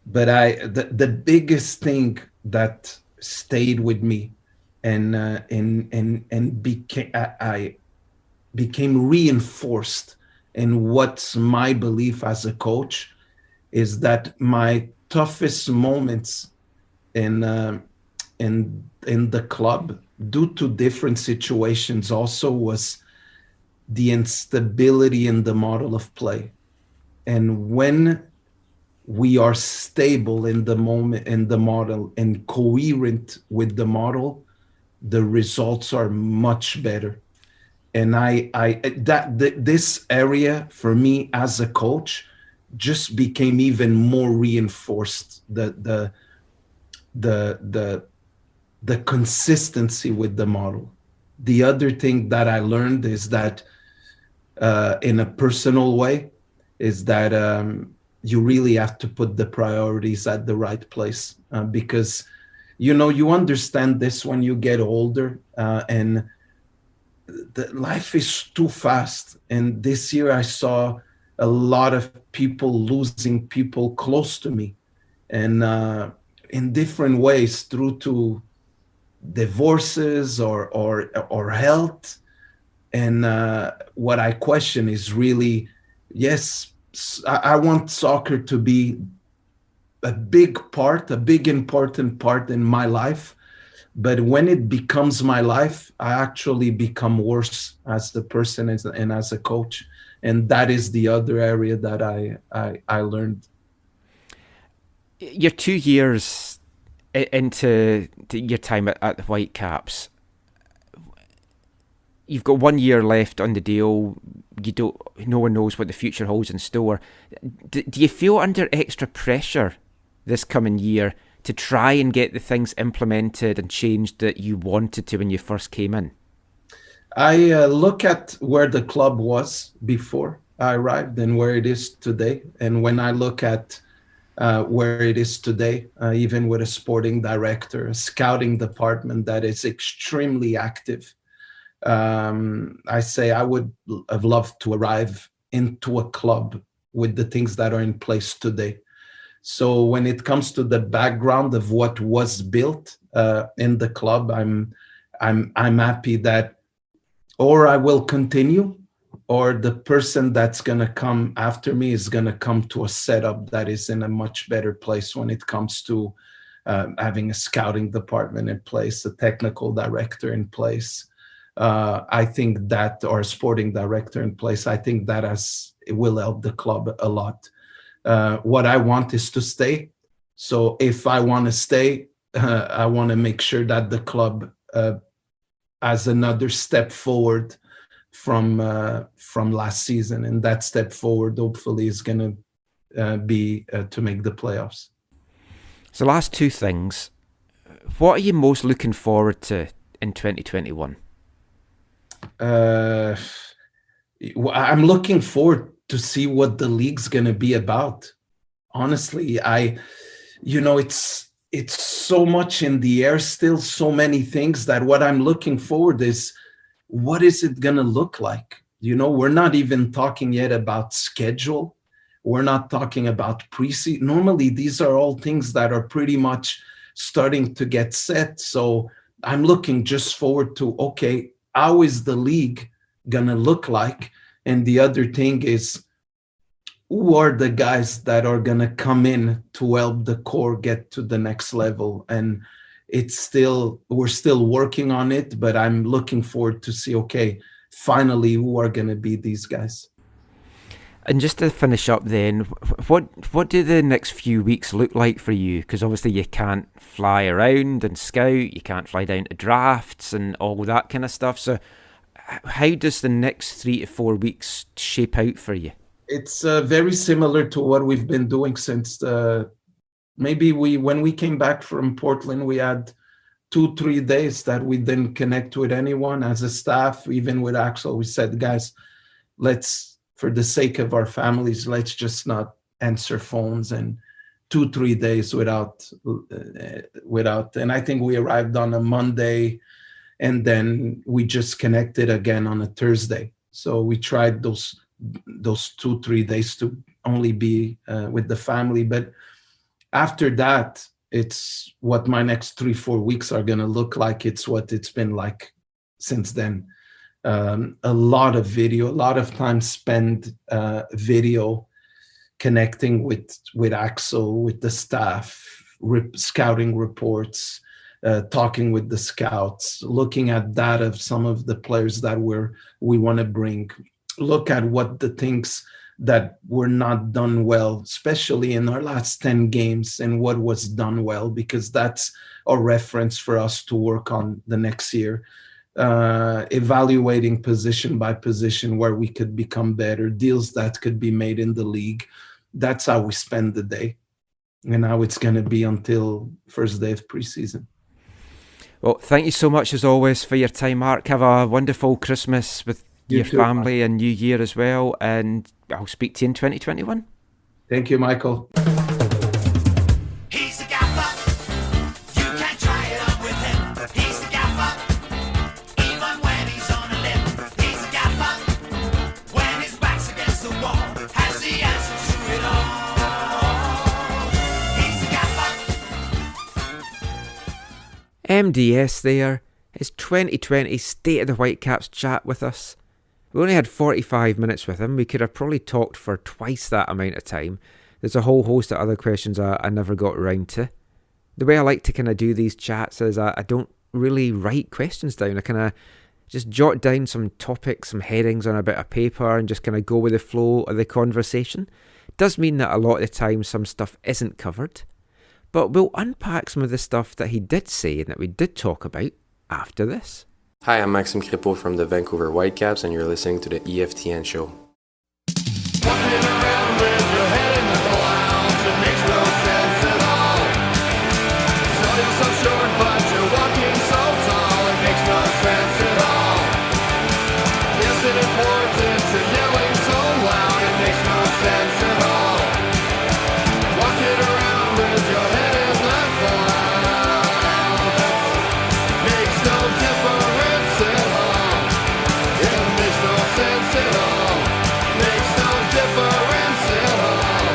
but the biggest thing that stayed with me and became reinforced in what's my belief as a coach is that my toughest moments in the club, due to different situations, also was the instability in the model of play. And when we are stable in the moment, in the model, and coherent with the model, the results are much better. And this area for me as a coach just became even more reinforced. The consistency with the model. The other thing that I learned is that in a personal way is that you really have to put the priorities at the right place because, you understand this when you get older and the life is too fast. And this year I saw a lot of people losing people close to me and in different ways through to divorces or health. And what I question is really, yes, I want soccer to be a big important part in my life. But when it becomes my life, I actually become worse as the person and as a coach. And that is the other area that I learned. You're 2 years into your time at the Whitecaps. you've got 1 year left on the deal. No one knows what the future holds in store. Do you feel under extra pressure this coming year to try and get the things implemented and changed that you wanted to when you first came in? I look at where the club was before I arrived and where it is today. And when I look at where it is today, even with a sporting director, a scouting department that is extremely active, I say I would have loved to arrive into a club with the things that are in place today. So when it comes to the background of what was built in the club, I'm happy that, or I will continue, or the person that's going to come after me is going to come to a setup that is in a much better place when it comes to having a scouting department in place, a technical director in place. I think that, or a sporting director in place, I think that it will help the club a lot. What I want is to stay. So if I want to stay, I want to make sure that the club has another step forward from last season, and that step forward hopefully is going to be to make the playoffs. So last two things, what are you most looking forward to in 2021? I'm looking forward to see what the league's going to be about. Honestly, it's so much in the air still, so many things, that what I'm looking forward is, what is it going to look like? We're not even talking yet about schedule. We're not talking about preseason. Normally, these are all things that are pretty much starting to get set. So I'm looking just forward to, okay, how is the league going to look like? And the other thing is, who are the guys that are going to come in to help the core get to the next level? And we're still working on it, but I'm looking forward to see, okay, finally, who are going to be these guys? And just to finish up then, what do the next few weeks look like for you? Because obviously you can't fly around and scout, you can't fly down to drafts and all that kind of stuff. So how does the next 3 to 4 weeks shape out for you? It's very similar to what we've been doing since when we came back from Portland, we had 2-3 days that we didn't connect with anyone as a staff. Even with Axel, we said, guys, for the sake of our families, let's just not answer phones, and 2-3 days without. And I think we arrived on a Monday, and then we just connected again on a Thursday. So we tried those 2-3 days to only be with the family. But after that, it's what my next 3-4 weeks are going to look like. It's what it's been like since then. A lot of video, a lot of time spent video, connecting with Axel, with the staff, scouting reports, talking with the scouts, looking at data of some of the players that we want to bring, look at what the things that were not done well, especially in our last 10 games, and what was done well, because that's a reference for us to work on the next year. Evaluating position by position where we could become better, deals that could be made in the league. That's how we spend the day, and how it's going to be until first day of preseason. Well, thank you so much as always for your time, Marc. Have a wonderful Christmas with your family and New Year as well, and I'll speak to you in 2021. Thank you, Michael. He's the gaffer. You can't try it on with him. He's the gaffer. Even when he's on a limb. He's the gaffer. When his back's against the wall, has the answers to it all. He's the gaffer. MDS there. His 2020 State of the Whitecaps chat with us. We only had 45 minutes with him. We could have probably talked for twice that amount of time. There's a whole host of other questions I never got around to. The way I like to kind of do these chats is I don't really write questions down. I kind of just jot down some topics, some headings on a bit of paper, and just kind of go with the flow of the conversation. It does mean that a lot of the time some stuff isn't covered. But we'll unpack some of the stuff that he did say and that we did talk about after this. Hi, I'm Maxime Crépeau from the Vancouver Whitecaps, and you're listening to the AFTN Show. Walking around with your head in the clouds, it makes no sense at all. Sell yourself short, but you're walking so tall, it makes no sense at all. Is it important you're yelling so loud, it makes no sense at all. Walking around with your head in the clouds makes no difference at all. It makes no sense at all. Makes no difference at all.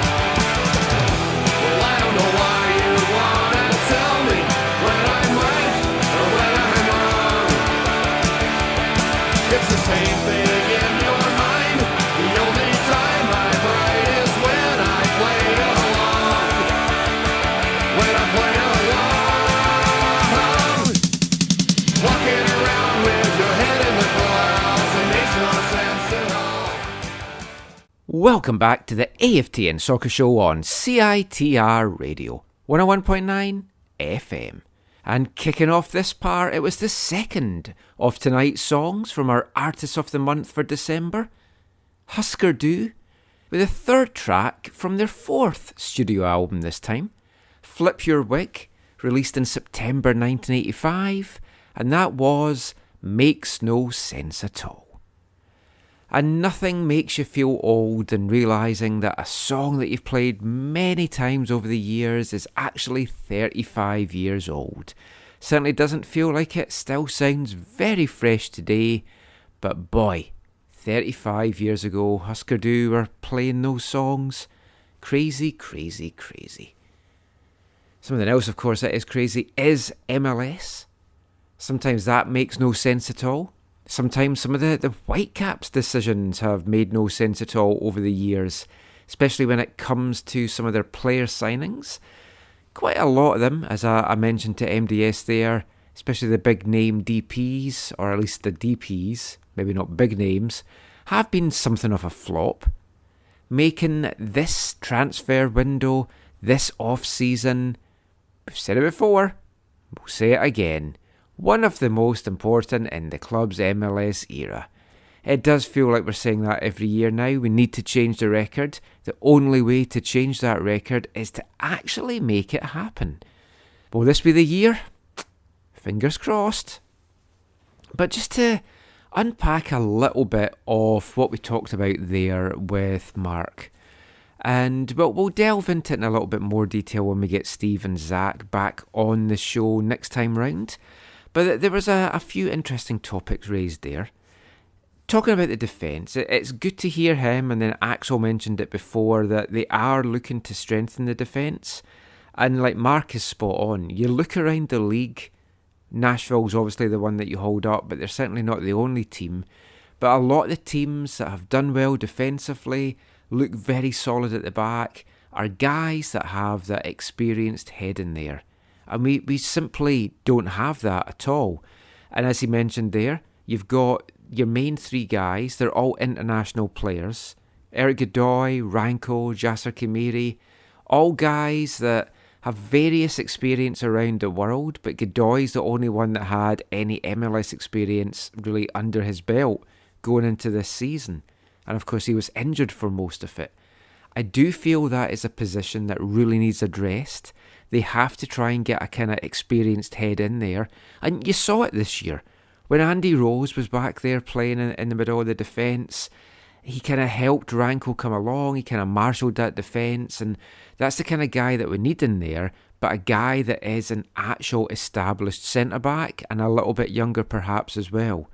Well, I don't know why you wanna tell me when I'm right or when I'm wrong. It's the same thing in your mind. The only time I'm right is when I play along. When I play along. Walking around with your head in the clouds, it makes no sense at all. Welcome back to the AFTN Soccer Show on CITR Radio, 101.9 FM. And kicking off this part, it was the second of tonight's songs from our Artist of the Month for December, Husker Du, with a third track from their fourth studio album this time, Flip Your Wig, released in September 1985, and that was Makes No Sense at All. And nothing makes you feel old than realising that a song that you've played many times over the years is actually 35 years old. Certainly doesn't feel like it, still sounds very fresh today, but boy, 35 years ago, Husker Du were playing those songs. Crazy, crazy, crazy. Something else, of course, that is crazy is MLS. Sometimes that makes no sense at all. Sometimes some of the Whitecaps decisions have made no sense at all over the years, especially when it comes to some of their player signings. Quite a lot of them, as I mentioned to MDS there, especially the big name DPs, or at least the DPs, maybe not big names, have been something of a flop, making this transfer window, this off-season, we've said it before, we'll say it again, one of the most important in the club's MLS era. It does feel like we're saying that every year now. We need to change the record. The only way to change that record is to actually make it happen. Will this be the year? Fingers crossed. But just to unpack a little bit of what we talked about there with Mark. And we'll delve into it in a little bit more detail when we get Steve and Zach back on the show next time round. But there was a few interesting topics raised there. Talking about the defence, it's good to hear him, and then Axel mentioned it before, that they are looking to strengthen the defence. And like Mark is spot on, you look around the league, Nashville's obviously the one that you hold up, but they're certainly not the only team. But a lot of the teams that have done well defensively, look very solid at the back, are guys that have that experienced head in there. And we simply don't have that at all. And as he mentioned there, you've got your main three guys. They're all international players. Eric Godoy, Ranko, Jasser Khmiri. All guys that have various experience around the world. But Godoy's the only one that had any MLS experience really under his belt going into this season. And of course he was injured for most of it. I do feel that is a position that really needs addressed. They have to try and get a kind of experienced head in there. And you saw it this year. When Andy Rose was back there playing in the middle of the defence, he kind of helped Ranko come along. He kind of marshalled that defence. And that's the kind of guy that we need in there. But a guy that is an actual established centre-back and a little bit younger perhaps as well.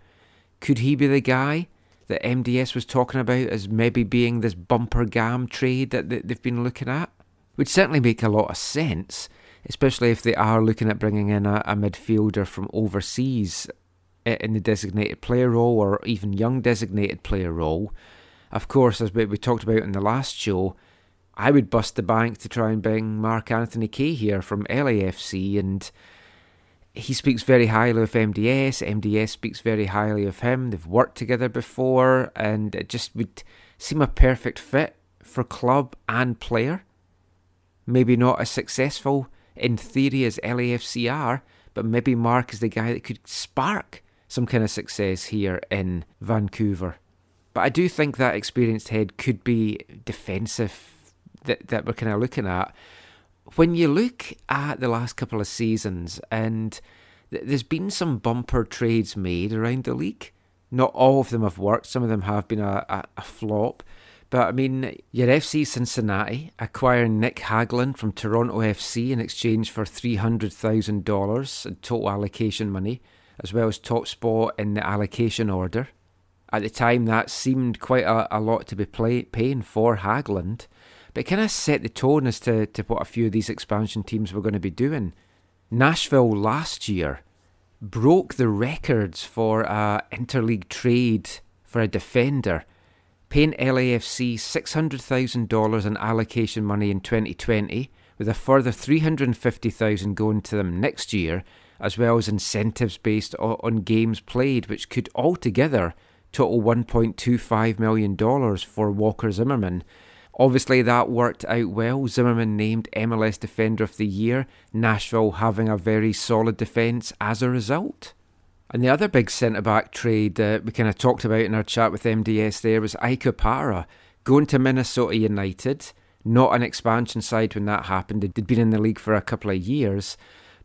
Could he be the guy that MDS was talking about as maybe being this bumper GAM trade that they've been looking at? Would certainly make a lot of sense, especially if they are looking at bringing in a midfielder from overseas in the designated player role, or even young designated player role. Of course, as we talked about in the last show, I would bust the bank to try and bring Mark Anthony Kay here from LAFC, and he speaks very highly of MDS. MDS speaks very highly of him. They've worked together before, and it just would seem a perfect fit for club and player. Maybe not as successful in theory as LAFC are, but maybe Mark is the guy that could spark some kind of success here in Vancouver. But I do think that experienced head could be defensive that we're kind of looking at. When you look at the last couple of seasons, and there's been some bumper trades made around the league. Not all of them have worked. Some of them have been a flop. But, I mean, your FC Cincinnati acquiring Nick Hagglund from Toronto FC in exchange for $300,000 in total allocation money, as well as top spot in the allocation order. At the time, that seemed quite a lot to be paying for Hagglund. But it kind of set the tone as to what a few of these expansion teams were going to be doing. Nashville last year broke the records for an interleague trade for a defender, paying LAFC $600,000 in allocation money in 2020, with a further $350,000 going to them next year, as well as incentives based on games played, which could altogether total $1.25 million for Walker Zimmerman. Obviously, that worked out well. Zimmerman named MLS Defender of the Year, Nashville having a very solid defence as a result. And the other big centre-back trade that we kind of talked about in our chat with MDS there was Ike Opara going to Minnesota United. Not an expansion side when that happened. They'd been in the league for a couple of years.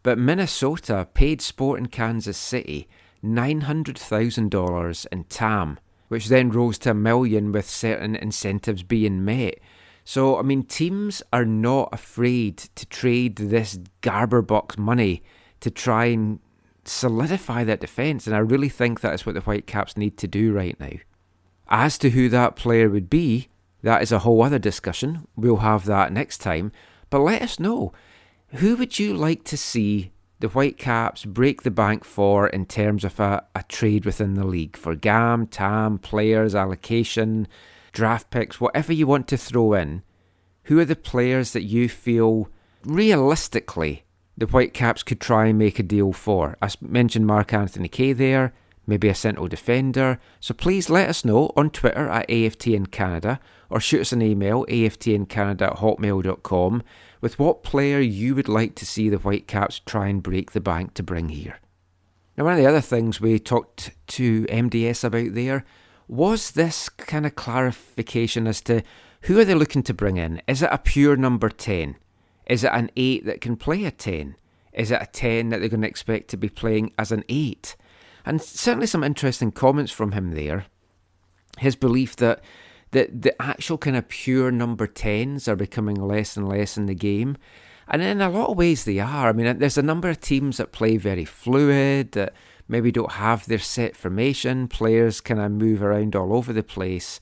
But Minnesota paid Sporting Kansas City $900,000 in TAM, which then rose to $1 million with certain incentives being met. So, I mean, teams are not afraid to trade this Garber box money to try and solidify that defence, and I really think that is what the Whitecaps need to do right now. As to who that player would be, that is a whole other discussion. We'll have that next time. But let us know, who would you like to see the Whitecaps break the bank for in terms of a trade within the league? For GAM, TAM, players, allocation, draft picks, whatever you want to throw in. Who are the players that you feel realistically the Whitecaps could try and make a deal for? I mentioned Mark Anthony Kaye there, maybe a central defender. So please let us know on Twitter at AFTN Canada, or shoot us an email, aftncanada@hotmail.com, with what player you would like to see the Whitecaps try and break the bank to bring here. Now, one of the other things we talked to MDS about there was this kind of clarification as to who are they looking to bring in. Is it a pure number 10? Is it an 8 that can play a 10? Is it a 10 that they're going to expect to be playing as an 8? And certainly some interesting comments from him there. His belief that the actual kind of pure number 10s are becoming less and less in the game. And in a lot of ways they are. I mean, there's a number of teams that play very fluid, that maybe don't have their set formation. Players kind of move around all over the place.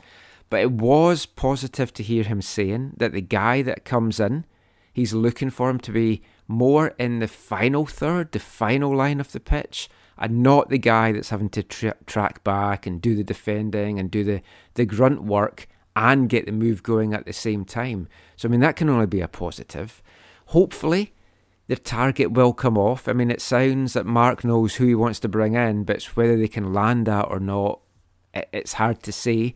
But it was positive to hear him saying that the guy that comes in, he's looking for him to be more in the final third, the final line of the pitch, and not the guy that's having to track back and do the defending and do the grunt work and get the move going at the same time. So, I mean, that can only be a positive. Hopefully, their target will come off. I mean, it sounds that Mark knows who he wants to bring in, but it's whether they can land that or not, it's hard to say.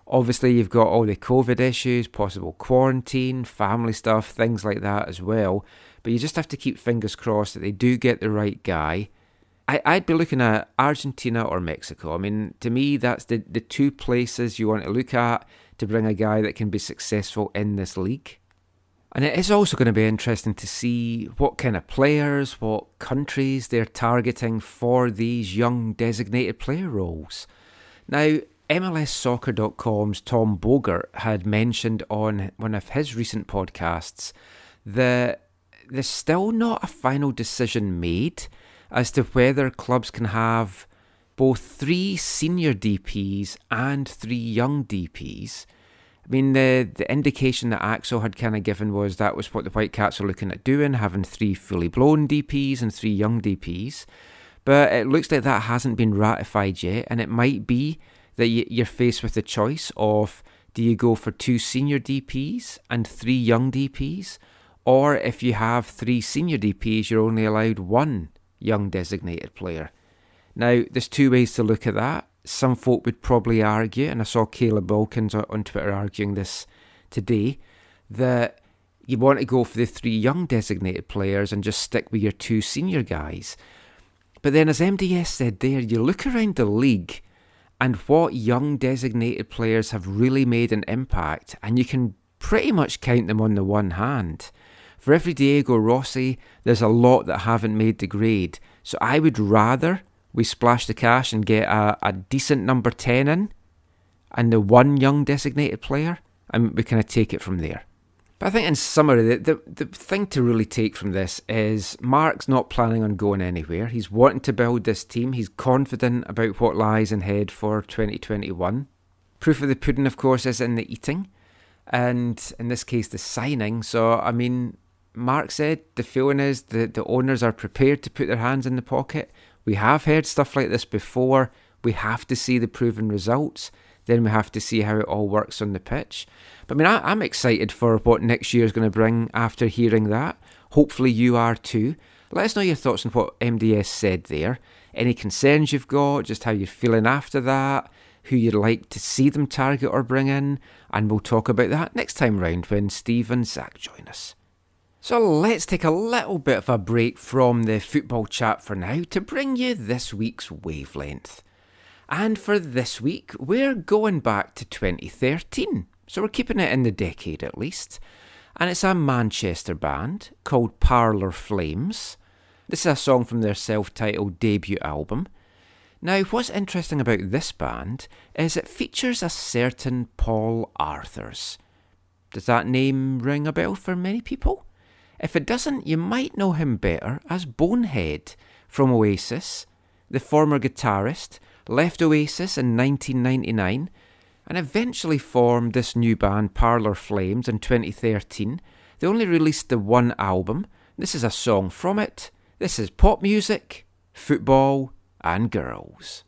Obviously, you've got all the COVID issues, possible quarantine, family stuff, things like that as well. But you just have to keep fingers crossed that they do get the right guy. I'd be looking at Argentina or Mexico. I mean, to me, that's the two places you want to look at to bring a guy that can be successful in this league. And it is also going to be interesting to see what kind of players, what countries they're targeting for these young designated player roles. Now, MLSsoccer.com's Tom Bogert had mentioned on one of his recent podcasts that there's still not a final decision made as to whether clubs can have both 3 senior DPs and 3 young DPs. I mean, the indication that Axel had kind of given was that was what the Whitecaps are looking at doing, having 3 fully blown DPs and 3 young DPs. But it looks like that hasn't been ratified yet, and it might be that you're faced with the choice of, do you go for 2 senior DPs and 3 young DPs? Or if you have 3 senior DPs, you're only allowed 1 young designated player. Now, there's 2 ways to look at that. Some folk would probably argue, and I saw Caleb Wilkins on Twitter arguing this today, that you want to go for the 3 young designated players and just stick with your 2 senior guys. But then, as MDS said there, you look around the league and what young designated players have really made an impact, and you can pretty much count them on the one hand. For every Diego Rossi, there's a lot that haven't made the grade. So I would rather we splash the cash and get a decent number 10 in, and the one young designated player, and we kind of take it from there. But I think in summary, the thing to really take from this is Marc's not planning on going anywhere. He's wanting to build this team. He's confident about what lies ahead for 2021. Proof of the pudding, of course, is in the eating. And in this case, the signing. So, I mean, Marc said the feeling is the owners are prepared to put their hands in the pocket. We have heard stuff like this before. We have to see the proven results. Then we have to see how it all works on the pitch. But I mean, I'm excited for what next year is going to bring after hearing that. Hopefully you are too. Let us know your thoughts on what MDS said there. Any concerns you've got, just how you're feeling after that, who you'd like to see them target or bring in. And we'll talk about that next time round when Steve and Zach join us. So let's take a little bit of a break from the football chat for now to bring you this week's wavelength. And for this week, we're going back to 2013. So we're keeping it in the decade at least. And it's a Manchester band called Parlour Flames. This is a song from their self-titled debut album. Now, what's interesting about this band is it features a certain Paul Arthurs. Does that name ring a bell for many people? If it doesn't, you might know him better as Bonehead from Oasis. The former guitarist left Oasis in 1999 and eventually formed this new band Parlour Flames in 2013. They only released the one album. This is a song from it. This is pop music, football and girls.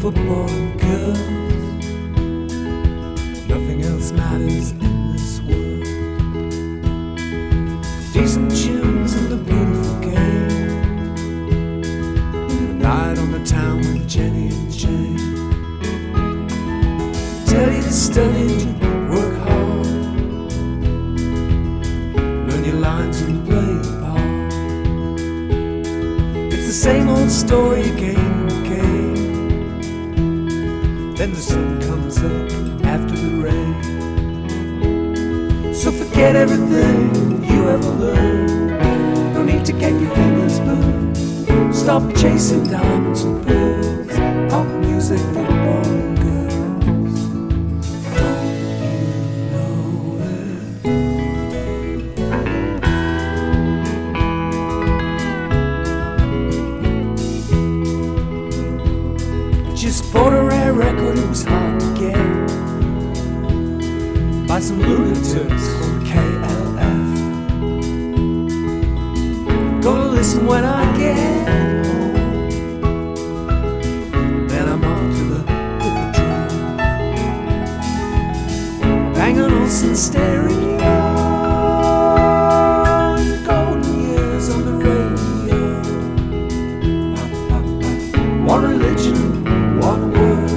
Football girls, nothing else matters in this world. Decent tunes and a beautiful game, a night on the town with Jenny and Jane. Tell you to study, to work hard, learn your lines and play your part. It's the same old story again. Then the sun comes up after the rain. So forget everything you ever learned. No need to get your fingers burned. Stop chasing diamonds and pearls. Pop music, football and girls. Don't you know it? Just bought a rare record, it was hard to get by some lunatics called KLF. Gonna listen when I get home, then I'm off to the Hippodrome. Bang on Olsen stereo, golden years on the radio. One religion, one word.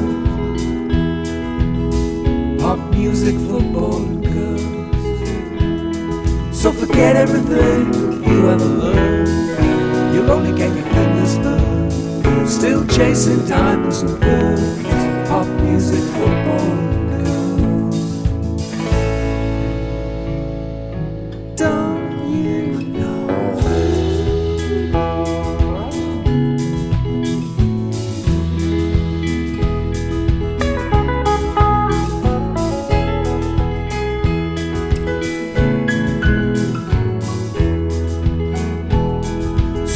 Pop music, football and girls. So forget everything you ever learned. You'll only get your fingers burned. Still chasing diamonds and pearls. Pop music, football and girls. Don't you know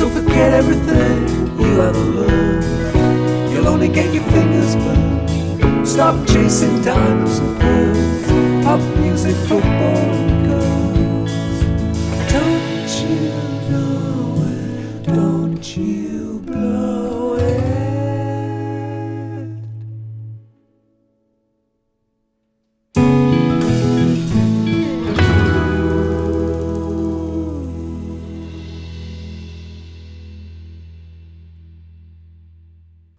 forget everything you ever learned. You'll only get your fingers burned. Stop chasing diamonds and pearls. Pop music, football and girls. Don't you know it? Don't you blow it?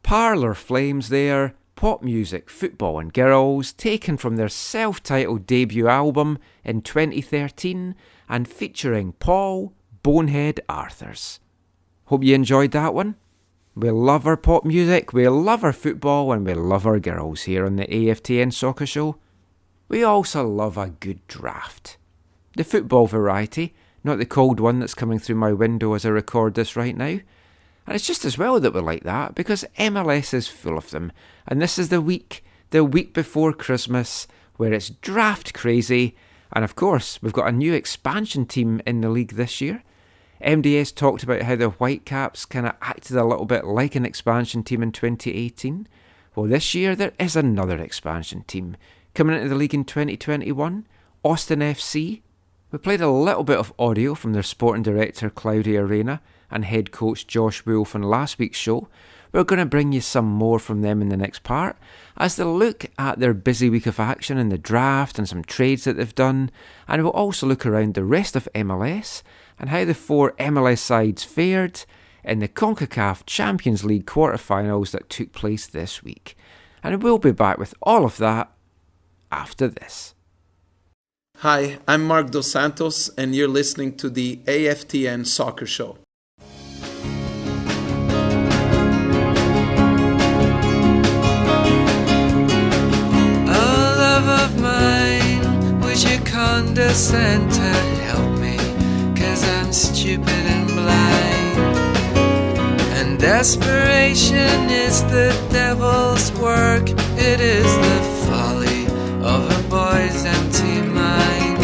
Parlour Flames there, pop music, football and girls, taken from their self-titled debut album in 2013 and featuring Paul Bonehead Arthurs. Hope you enjoyed that one. We love our pop music, we love our football and we love our girls here on the AFTN Soccer Show. We also love a good draft. The football variety, not the cold one that's coming through my window as I record this right now. And it's just as well that we like that, because MLS is full of them. And this is the week before Christmas, where it's draft crazy. And of course, we've got a new expansion team in the league this year. MDS talked about how the Whitecaps kind of acted a little bit like an expansion team in 2018. Well, this year there is another expansion team coming into the league in 2021, Austin FC. We played a little bit of audio from their sporting director Claudia Arena and head coach Josh Wolf on last week's show. We're going to bring you some more from them in the next part as they look at their busy week of action in the draft and some trades that they've done, and we'll also look around the rest of MLS and how the 4 MLS sides fared in the CONCACAF Champions League quarterfinals that took place this week. And we'll be back with all of that after this. Hi, I'm Marc Dos Santos, and you're listening to the AFTN Soccer Show. Condescend to help me, 'cause I'm stupid and blind, and desperation is the devil's work. It is the folly of a boy's empty mind.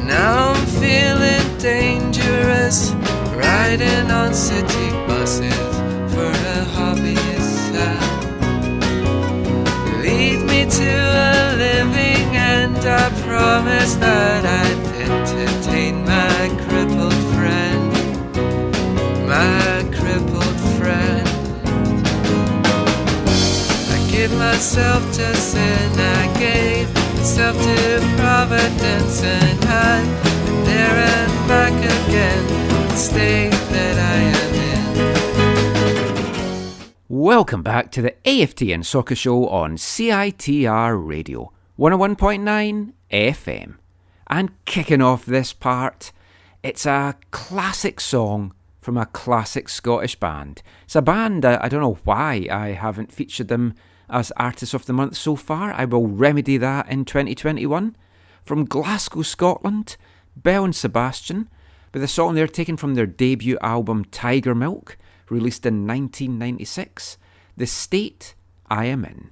Now I'm feeling dangerous, riding on city buses for a hobby. Lead me to a living end, I promise that I'd entertain my crippled friend, my crippled friend. I give myself to sin, I gave myself to providence, and I'm there and back again, the state that I am in. Welcome back to the AFTN Soccer Show on CITR Radio 101.9 FM. And kicking off this part, it's a classic song from a classic Scottish band. It's a band, I don't know why I haven't featured them as Artist of the Month so far. I will remedy that in 2021. From Glasgow, Scotland, Belle and Sebastian, with a song they're taken from their debut album Tiger Milk, released in 1996, The State I Am In.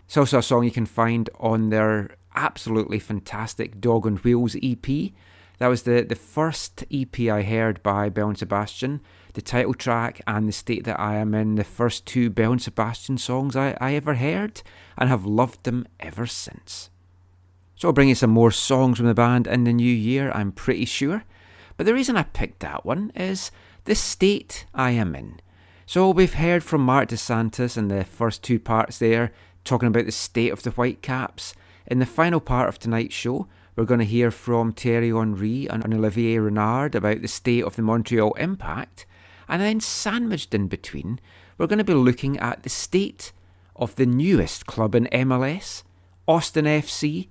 It's also a song you can find on their absolutely fantastic Dog on Wheels EP. That was the first EP I heard by Belle and Sebastian. The title track and The State That I Am In, the first 2 Belle and Sebastian songs I ever heard, and have loved them ever since. So I'll bring you some more songs from the band in the new year, I'm pretty sure. But the reason I picked that one is The State I Am In. So we've heard from Marc Dos Santos in the first 2 parts there, talking about the state of the Whitecaps. In the final part of tonight's show, we're going to hear from Thierry Henry and Olivier Renard about the state of the Montreal Impact. And then sandwiched in between, we're going to be looking at the state of the newest club in MLS, Austin FC,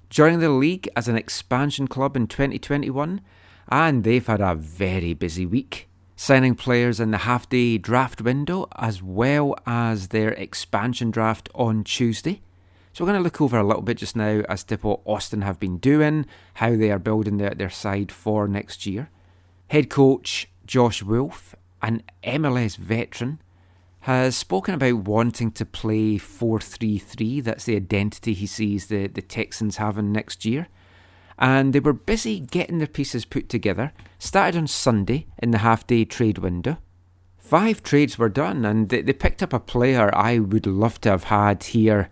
joining the league as an expansion club in 2021. And they've had a very busy week, signing players in the half-day draft window as well as their expansion draft on Tuesday. So we're going to look over a little bit just now as to what Austin have been doing, how they are building their side for next year. Head coach Josh Wolf, an MLS veteran, has spoken about wanting to play 4-3-3. That's the identity he sees the Texans having next year. And they were busy getting their pieces put together. Started on Sunday in the half-day trade window. 5 trades were done, and they picked up a player I would love to have had here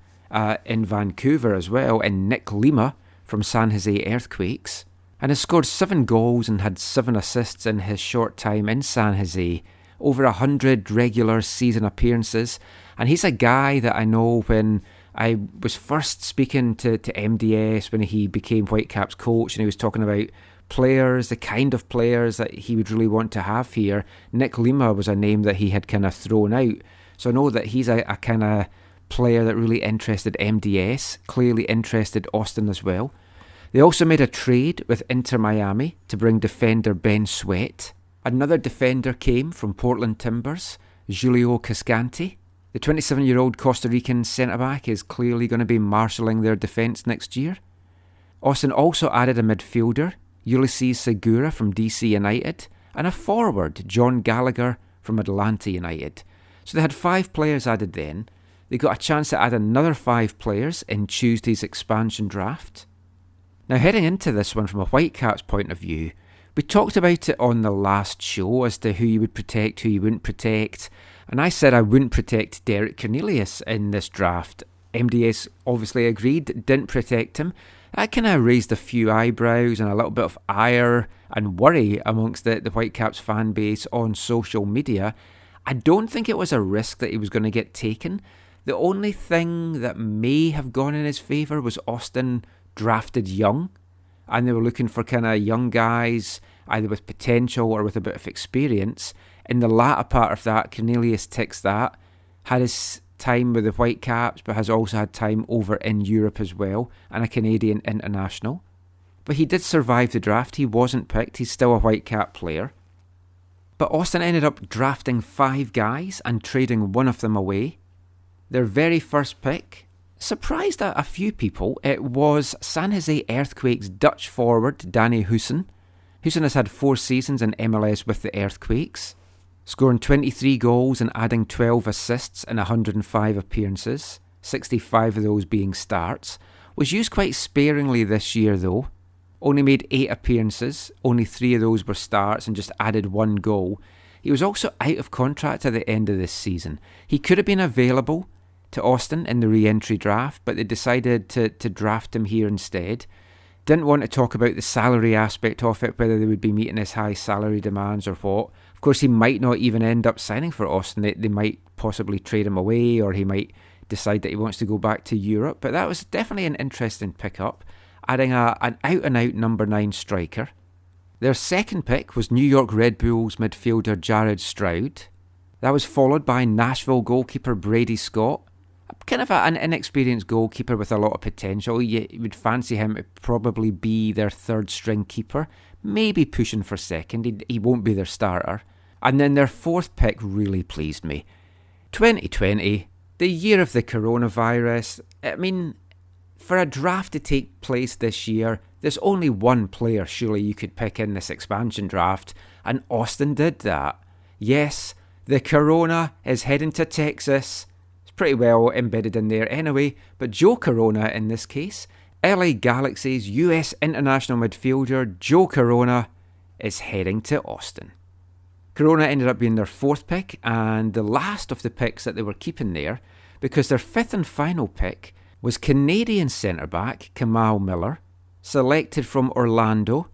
in Vancouver as well, in Nick Lima from San Jose Earthquakes, and has scored 7 goals and had 7 assists in his short time in San Jose, over 100 regular season appearances. And he's a guy that I know when I was first speaking to MDS when he became Whitecaps coach, and he was talking about players, the kind of players that he would really want to have here. Nick Lima was a name that he had kind of thrown out. So I know that he's a kind of player that really interested MDS, clearly interested Austin as well. They also made a trade with Inter Miami to bring defender Ben Sweat. Another defender came from Portland Timbers, Julio Cascante. The 27-year-old Costa Rican centre-back is clearly going to be marshalling their defence next year. Austin also added a midfielder, Ulysses Segura from DC United, and a forward, John Gallagher from Atlanta United. So they had 5 players added then. They got a chance to add another 5 players in Tuesday's expansion draft. Now, heading into this one from a Whitecaps point of view, we talked about it on the last show as to who you would protect, who you wouldn't protect, and I said I wouldn't protect Derek Cornelius in this draft. MDS obviously agreed, didn't protect him. That kind of raised a few eyebrows and a little bit of ire and worry amongst the Whitecaps fan base on social media. I don't think it was a risk that he was going to get taken. The only thing that may have gone in his favour was Austin drafted young, and they were looking for kind of young guys, either with potential or with a bit of experience. In the latter part of that, Cornelius ticks that, had his time with the Whitecaps, but has also had time over in Europe as well, and a Canadian international. But he did survive the draft. He wasn't picked. He's still a Whitecap player. But Austin ended up drafting 5 guys and trading one of them away. Their very first pick surprised a few people. It was San Jose Earthquakes Dutch forward Danny Hoesen. Hoesen has had 4 seasons in MLS with the Earthquakes, scoring 23 goals and adding 12 assists in 105 appearances, 65 of those being starts. Was used quite sparingly this year though. Only made 8 appearances, only 3 of those were starts and just added 1 goal. He was also out of contract at the end of this season. He could have been available to Austin in the re-entry draft, but they decided to draft him here instead. Didn't want to talk about the salary aspect of it, whether they would be meeting his high salary demands or what. Of course, he might not even end up signing for Austin. They might possibly trade him away, or he might decide that he wants to go back to Europe. But that was definitely an interesting pickup, adding an out-and-out number 9 striker. Their second pick was New York Red Bulls midfielder Jared Stroud. That was followed by Nashville goalkeeper Brady Scott. Kind of an inexperienced goalkeeper with a lot of potential. You would fancy him to probably be their third string keeper, maybe pushing for second. He won't be their starter. And then their fourth pick really pleased me. 2020, the year of the coronavirus. I mean, for a draft to take place this year, there's only one player surely you could pick in this expansion draft, and Austin did that. Yes, the corona is heading to Texas. Pretty well embedded in there anyway, but Joe Corona in this case, LA Galaxy's US international midfielder Joe Corona is heading to Austin. Corona ended up being their fourth pick and the last of the picks that they were keeping there, because their fifth and final pick was Canadian centre-back Kamal Miller, selected from Orlando,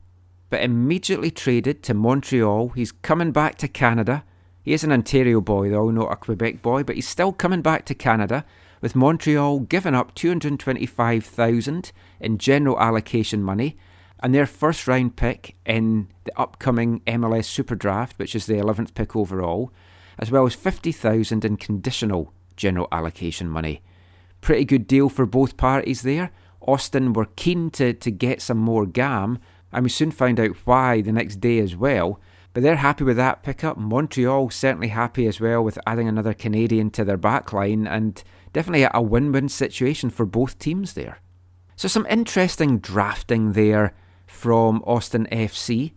but immediately traded to Montreal. He's coming back to Canada. He is an Ontario boy though, not a Quebec boy, but he's still coming back to Canada, with Montreal giving up $225,000 in general allocation money and their first round pick in the upcoming MLS Super Draft, which is the 11th pick overall, as well as $50,000 in conditional general allocation money. Pretty good deal for both parties there. Austin were keen to get some more GAM, and we soon found out why the next day as well. But they're happy with that pickup. Montreal certainly happy as well with adding another Canadian to their backline, and definitely a win-win situation for both teams there. So some interesting drafting there from Austin FC.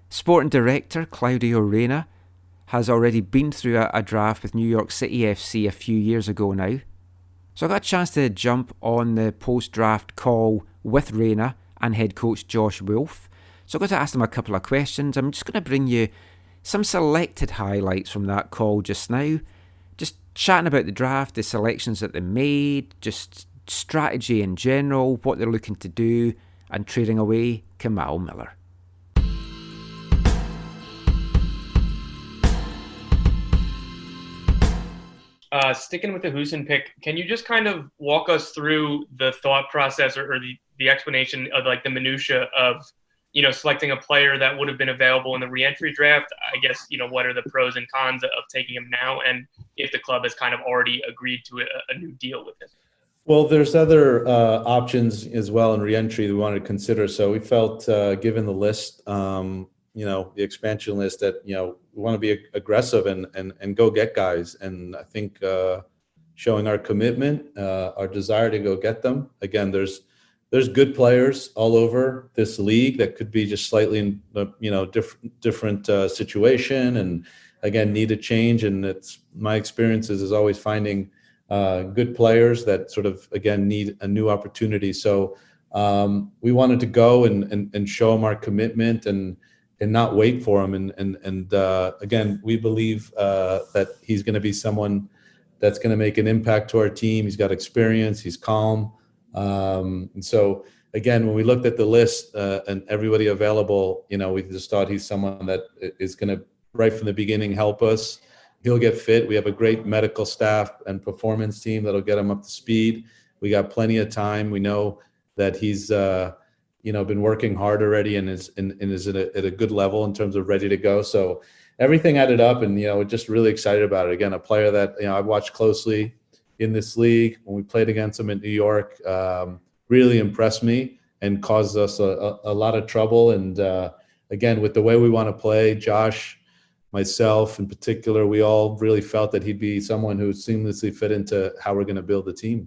Sporting director Claudio Reyna has already been through a draft with New York City FC a few years ago now. So I got a chance to jump on the post-draft call with Reyna and head coach Josh Wolf. So I got to ask them a couple of questions. I'm just going to bring you some selected highlights from that call just now. Just chatting about the draft, the selections that they made, just strategy in general, what they're looking to do, and trading away Kamal Miller. Sticking with the Hoesen pick, can you just kind of walk us through the thought process or the explanation of like the minutia of selecting a player that would have been available in the reentry draft, I guess, what are the pros and cons of taking him now, and if the club has kind of already agreed to a new deal with him? Well, there's other options as well in reentry we wanted to consider. So we felt, given the list, the expansion list, that we want to be aggressive and go get guys. And I think showing our commitment, our desire to go get them. Again, there's good players all over this league that could be just slightly in different situation, and again need a change. And it's my experience is always finding good players that sort of again need a new opportunity. So we wanted to go and show them our commitment and not wait for him. And again, we believe that he's going to be someone that's going to make an impact to our team. He's got experience. He's calm. And so again, when we looked at the list and everybody available, we just thought he's someone that is going to right from the beginning help us. He'll get fit. We have a great medical staff and performance team that'll get him up to speed. We got plenty of time. We know that he's been working hard already and is at a good level in terms of ready to go. So everything added up, and we're just really excited about it. Again, a player that I've watched closely in this league when we played against him in New York, really impressed me and caused us a lot of trouble. And again, with the way we want to play, Josh, myself in particular, we all really felt that he'd be someone who seamlessly fit into how we're going to build the team.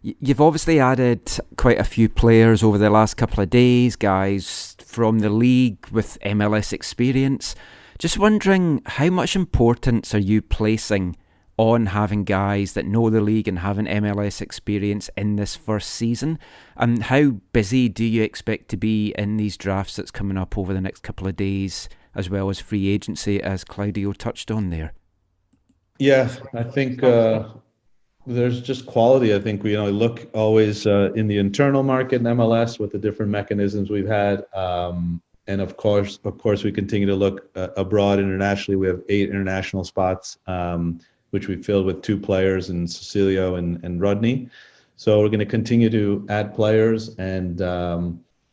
You've obviously added quite a few players over the last couple of days, guys from the league with MLS experience. Just wondering, how much importance are you placing on having guys that know the league and have an MLS experience in this first season? And how busy do you expect to be in these drafts that's coming up over the next couple of days, as well as free agency, as Claudio touched on there? Yeah, I think there's just quality. I think we look always in the internal market in MLS with the different mechanisms we've had. And of course, we continue to look abroad internationally. We have 8 international spots, which we filled with 2 players in Cecilio and Rodney. So we're going to continue to add players and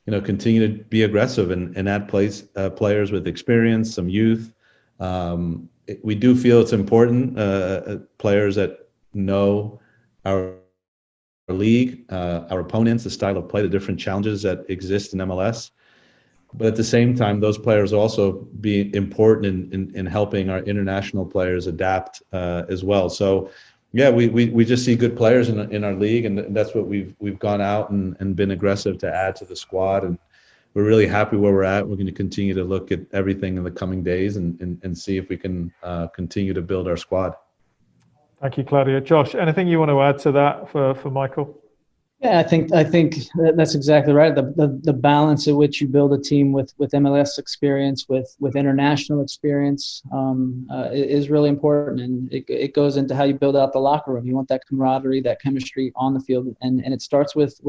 continue to be aggressive and add players with experience, some youth. We do feel it's important, players that know our league, our opponents, the style of play, the different challenges that exist in MLS. But at the same time, those players also be important in helping our international players adapt as well. So yeah, we just see good players in our league, and that's what we've gone out and been aggressive to add to the squad, and we're really happy where we're at. We're going to continue to look at everything in the coming days and see if we can continue to build our squad. Thank you, Claudio. Josh, anything you want to add to that for Michael? Yeah, I think that's exactly right. The balance at which you build a team with MLS experience, with international experience, is really important, and it goes into how you build out the locker room. You want that camaraderie, that chemistry on the field, and it starts with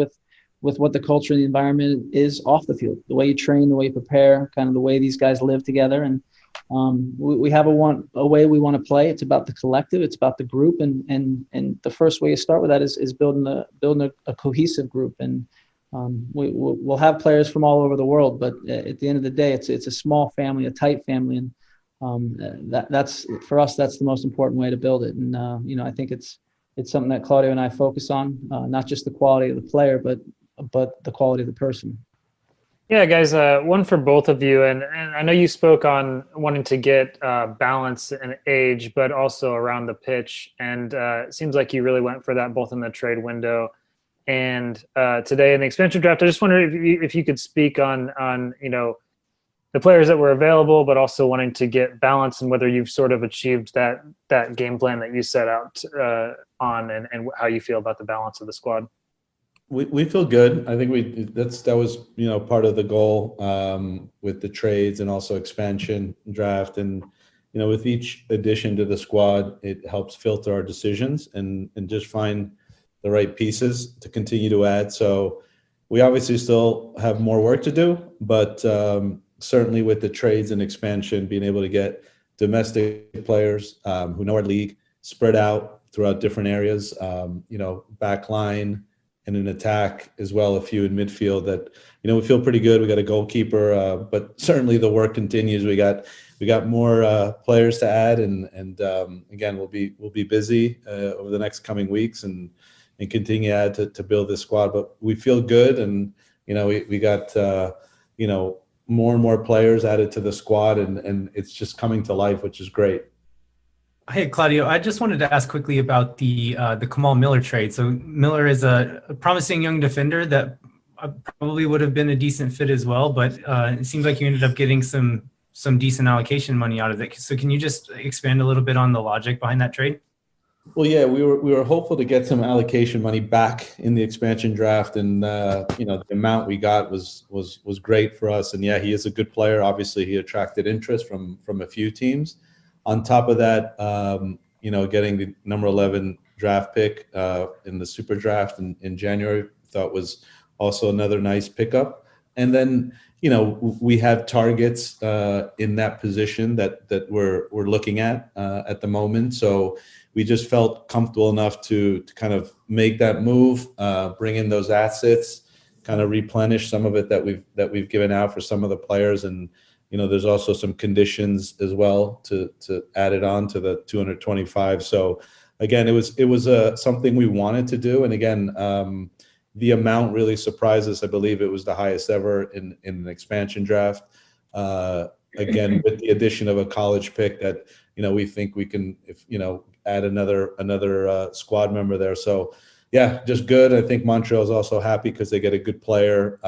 what the culture and the environment is off the field. The way you train, the way you prepare, kind of the way these guys live together. And we have a way we want to play. It's about the collective. It's about the group. And the first way you start with that is building a cohesive group. And we'll have players from all over the world, but at the end of the day, it's a small family, a tight family. And that's for us, that's the most important way to build it. And, I think it's something that Claudio and I focus on, not just the quality of the player, but the quality of the person. Yeah, guys, one for both of you. And I know you spoke on wanting to get balance and age, but also around the pitch. And it seems like you really went for that both in the trade window and today in the expansion draft. I just wonder if you could speak on the players that were available, but also wanting to get balance, and whether you've sort of achieved that game plan that you set out on, and how you feel about the balance of the squad. We feel good. I think that was part of the goal with the trades and also expansion draft. And with each addition to the squad, it helps filter our decisions and just find the right pieces to continue to add. So we obviously still have more work to do, but certainly with the trades and expansion, being able to get domestic players who know our league spread out throughout different areas, back line an attack as well, a few in midfield that, we feel pretty good. We got a goalkeeper, but certainly the work continues. We got more players to add, and again, we'll be busy over the next coming weeks and continue to add to build this squad. But we feel good, and we got more and more players added to the squad, and it's just coming to life, which is great. Hey, Claudio, I just wanted to ask quickly about the Kamal Miller trade. So Miller is a promising young defender that probably would have been a decent fit as well, but it seems like you ended up getting some decent allocation money out of it. So can you just expand a little bit on the logic behind that trade? Well, yeah, we were hopeful to get some allocation money back in the expansion draft, and the amount we got was great for us. And yeah, he is a good player. Obviously, he attracted interest from a few teams. On top of that, getting the number 11 draft pick in the super draft in January, thought was also another nice pickup. And then, we have targets in that position that we're looking at the moment. So we just felt comfortable enough to kind of make that move, bring in those assets, kind of replenish some of it that we've given out for some of the players. And there's also some conditions as well to add it on to the 225. So again, it was something we wanted to do. And again, the amount really surprised us. I believe it was the highest ever in an expansion draft. Again, with the addition of a college pick that, we think we can, add another squad member there. So yeah, just good. I think Montreal's also happy because they get a good player,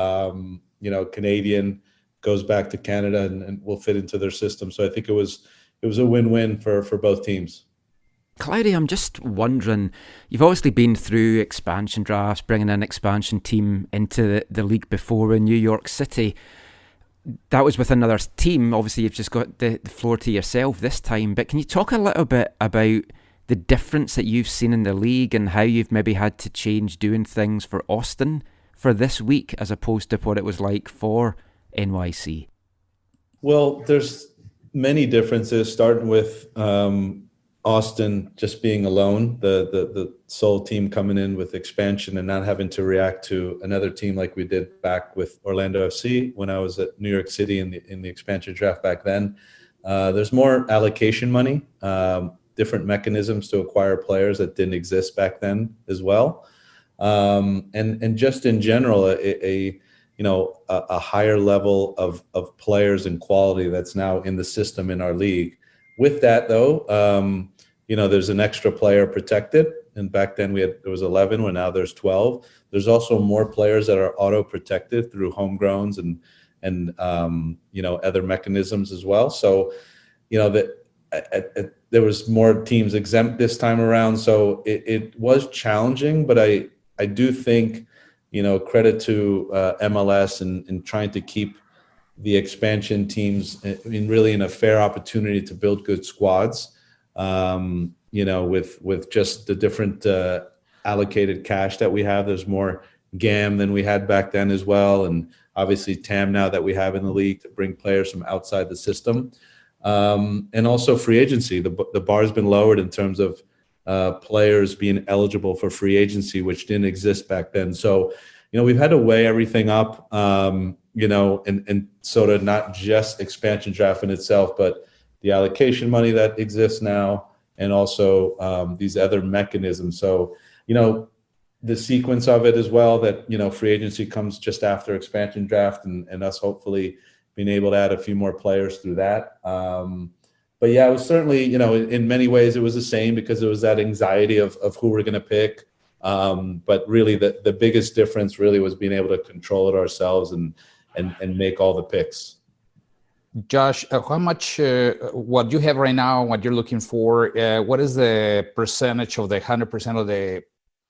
Canadian, goes back to Canada and will fit into their system. So I think it was a win-win for both teams. Claudio, I'm just wondering, you've obviously been through expansion drafts, bringing an expansion team into the league before in New York City. That was with another team. Obviously, you've just got the floor to yourself this time. But can you talk a little bit about the difference that you've seen in the league and how you've maybe had to change doing things for Austin for this week as opposed to what it was like for NYC? Well, there's many differences, starting with Austin just being alone, the sole team coming in with expansion and not having to react to another team like we did back with Orlando FC when I was at New York City in the expansion draft back then. There's more allocation money, different mechanisms to acquire players that didn't exist back then as well. And just in general, a higher level of players and quality that's now in the system in our league. With that, though, there's an extra player protected, and back then there was 11, when now there's 12. There's also more players that are auto protected through homegrowns and other mechanisms as well. So, there was more teams exempt this time around. So it was challenging, but I do think, credit to MLS and trying to keep the expansion teams in a fair opportunity to build good squads, with just the different allocated cash that we have. There's more GAM than we had back then as well. And obviously TAM now that we have in the league to bring players from outside the system. And also free agency. The bar's been lowered in terms of players being eligible for free agency, which didn't exist back then. So, we've had to weigh everything up, and sort of not just expansion draft in itself, but the allocation money that exists now, and also these other mechanisms. So, the sequence of it as well, that, free agency comes just after expansion draft, and us hopefully being able to add a few more players through that. But yeah, it was certainly, in many ways it was the same because there was that anxiety of who we're going to pick. But really the biggest difference really was being able to control it ourselves and make all the picks. Josh, how much, what you have right now, what you're looking for, what is the percentage of the 100% of the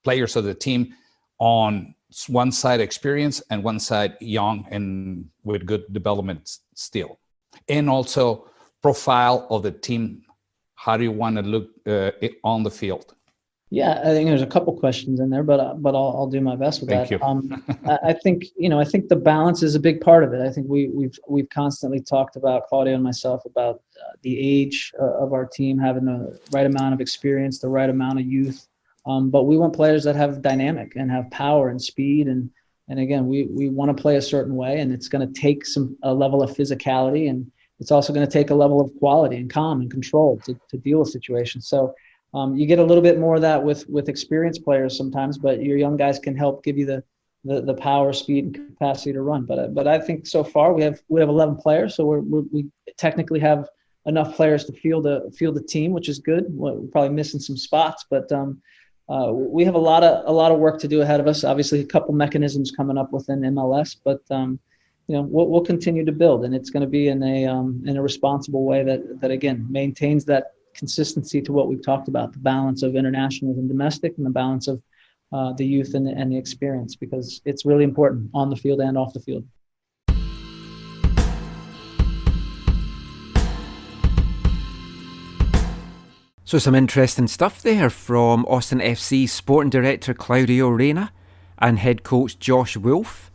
players of the team on one side experience and one side young and with good development still? And also profile of the team. How do you want to look on the field? Yeah, I think there's a couple questions in there, but I'll do my best with Thank that. you. I think the balance is a big part of it. I think we've constantly talked about, Claudio and myself, about the age of our team, having the right amount of experience, the right amount of youth, But we want players that have dynamic and have power and speed. And again, we want to play a certain way, and it's going to take a level of physicality, and it's also going to take a level of quality and calm and control to deal with situations. So you get a little bit more of that with experienced players sometimes, but your young guys can help give you the power, speed, and capacity to run. But I think so far we have 11 players, so we technically have enough players to field a team, which is good. We're probably missing some spots, but we have a lot of work to do ahead of us. Obviously, a couple mechanisms coming up within MLS, but we'll continue to build, and it's going to be in a responsible way that again maintains that consistency to what we've talked about, the balance of international and domestic, and the balance of the youth and the experience, because it's really important on the field and off the field. So some interesting stuff there from Austin FC Sporting Director Claudio Reyna and Head Coach Josh Wolff.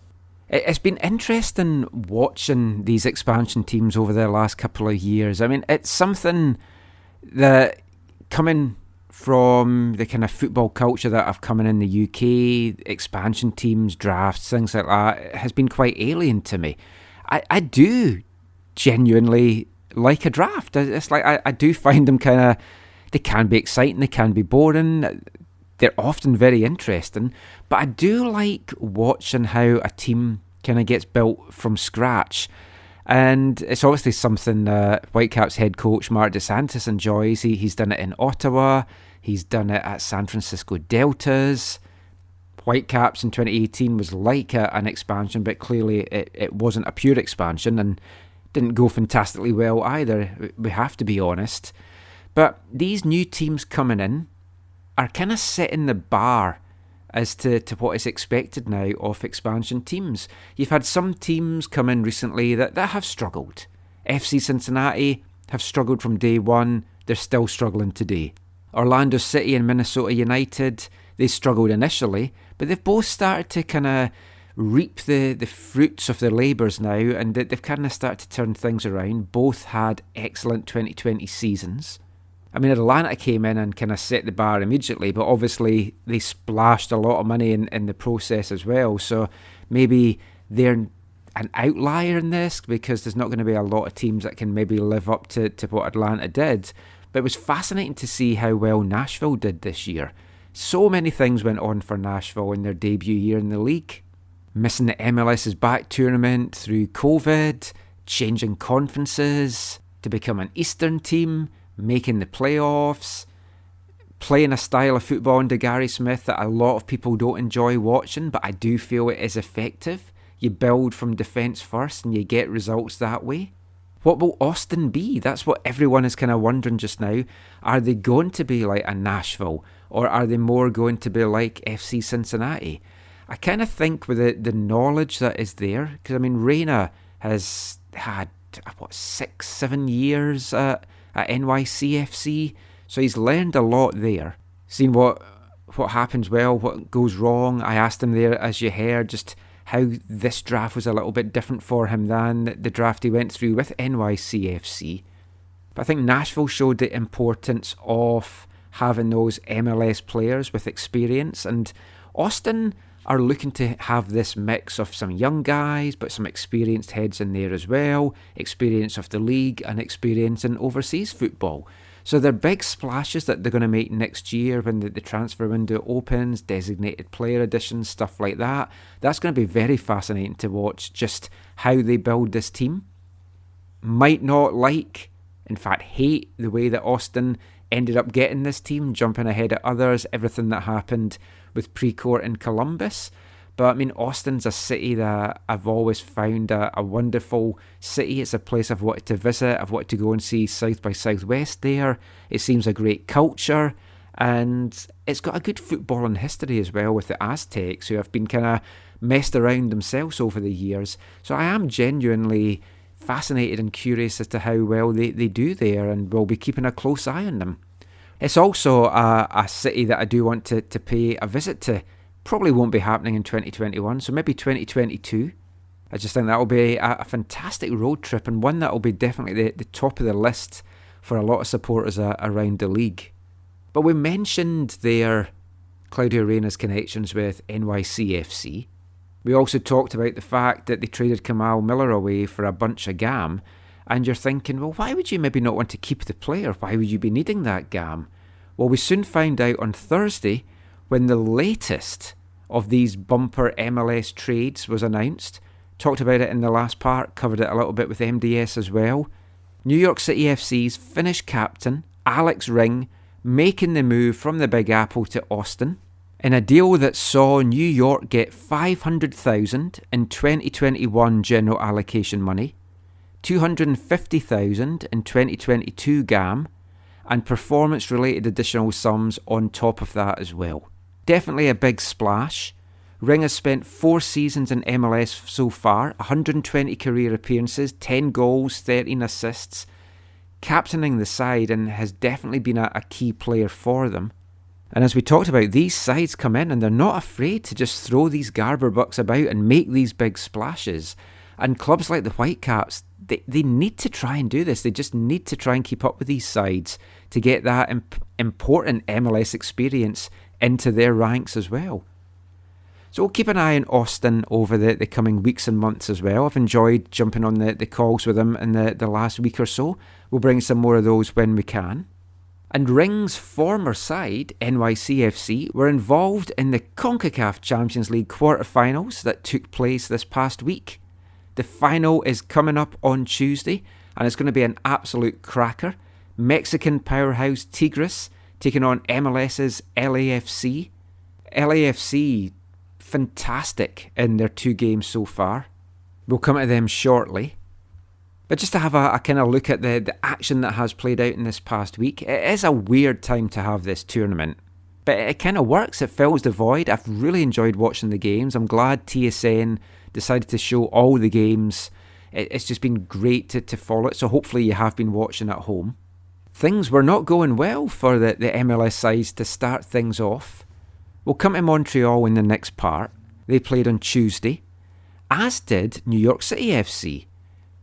It's been interesting watching these expansion teams over the last couple of years. I mean, it's something that, coming from the kind of football culture that I've come in the UK, expansion teams, drafts, things like that, has been quite alien to me. I do genuinely like a draft. It's like I do find them kind of, they can be exciting, they can be boring, they're often very interesting, but I do like watching how a team kind of gets built from scratch. And it's obviously something Whitecaps head coach Marc Dos Santos enjoys. He's done it in Ottawa, he's done it at San Francisco Deltas. Whitecaps in 2018 was like an expansion, but clearly it wasn't a pure expansion and didn't go fantastically well either, we have to be honest. But these new teams coming in are kind of setting the bar as to what is expected now of expansion teams. You've had some teams come in recently that have struggled. FC Cincinnati have struggled from day one, they're still struggling today. Orlando City and Minnesota United, they struggled initially, but they've both started to kind of reap the fruits of their labours now, and they've kind of started to turn things around. Both had excellent 2020 seasons. I mean, Atlanta came in and kind of set the bar immediately, but obviously they splashed a lot of money in the process as well. So maybe they're an outlier in this, because there's not going to be a lot of teams that can maybe live up to what Atlanta did. But it was fascinating to see how well Nashville did this year. So many things went on for Nashville in their debut year in the league. Missing the MLS's back tournament through COVID, changing conferences to become an Eastern team, making the playoffs, playing a style of football under Gary Smith that a lot of people don't enjoy watching, but I do feel it is effective. You build from defence first and you get results that way. What will Austin be? That's what everyone is kind of wondering just now. Are they going to be like a Nashville, or are they more going to be like FC Cincinnati? I kind of think with the knowledge that is there, because I mean, Reyna has had 6-7 years at NYCFC, so he's learned a lot there, seen what happens well, what goes wrong. I asked him there, as you heard, just how this draft was a little bit different for him than the draft he went through with NYCFC. But I think Nashville showed the importance of having those MLS players with experience, and Austin are looking to have this mix of some young guys but some experienced heads in there as well, experience of the league and experience in overseas football. So they're big splashes that they're going to make next year when the transfer window opens, designated player additions, stuff like that. That's going to be very fascinating to watch, just how they build this team. Might not like, in fact hate, the way that Austin ended up getting this team, jumping ahead of others, everything that happened with Precourt in Columbus. But I mean, Austin's a city that I've always found a wonderful city. It's a place I've wanted to visit. I've wanted to go and see South by Southwest there. It seems a great culture, and it's got a good footballing history as well with the Aztecs, who have been kind of messed around themselves over the years. So I am genuinely fascinated and curious as to how well they do there, and we'll be keeping a close eye on them. It's also a city that I do want to pay a visit to. Probably won't be happening in 2021, so maybe 2022. I just think that will be a fantastic road trip, and one that will be definitely the top of the list for a lot of supporters around the league. But we mentioned there Claudio Reyna's connections with NYCFC. We also talked about the fact that they traded Kamal Miller away for a bunch of GAM, and you're thinking, well, why would you maybe not want to keep the player? Why would you be needing that GAM? Well, we soon found out on Thursday when the latest of these bumper MLS trades was announced. Talked about it in the last part, covered it a little bit with MDS as well. New York City FC's Finnish captain, Alex Ring, making the move from the Big Apple to Austin in a deal that saw New York get $500,000 in 2021 general allocation money, $250,000 in 2022 GAM, and performance-related additional sums on top of that as well. Definitely a big splash. Ring has spent 4 seasons in MLS so far, 120 career appearances, 10 goals, 13 assists, captaining the side, and has definitely been a key player for them. And as we talked about, these sides come in and they're not afraid to just throw these Garber bucks about and make these big splashes. And clubs like the Whitecaps, they need to try and do this. They just need to try and keep up with these sides to get that important MLS experience into their ranks as well. So we'll keep an eye on Austin over the coming weeks and months as well. I've enjoyed jumping on the calls with him in the last week or so. We'll bring some more of those when we can. And Ring's former side, NYCFC, were involved in the CONCACAF Champions League quarterfinals that took place this past week. The final is coming up on Tuesday, and it's going to be an absolute cracker. Mexican powerhouse Tigres taking on MLS's LAFC. LAFC, fantastic in their 2 games so far. We'll come to them shortly. But just to have a kind of look at the action that has played out in this past week, it is a weird time to have this tournament. But it kind of works, it fills the void. I've really enjoyed watching the games. I'm glad TSN decided to show all the games. It's just been great to follow it, so hopefully you have been watching at home. Things were not going well for the MLS sides to start things off. We'll come to Montreal in the next part. They played on Tuesday, as did New York City FC.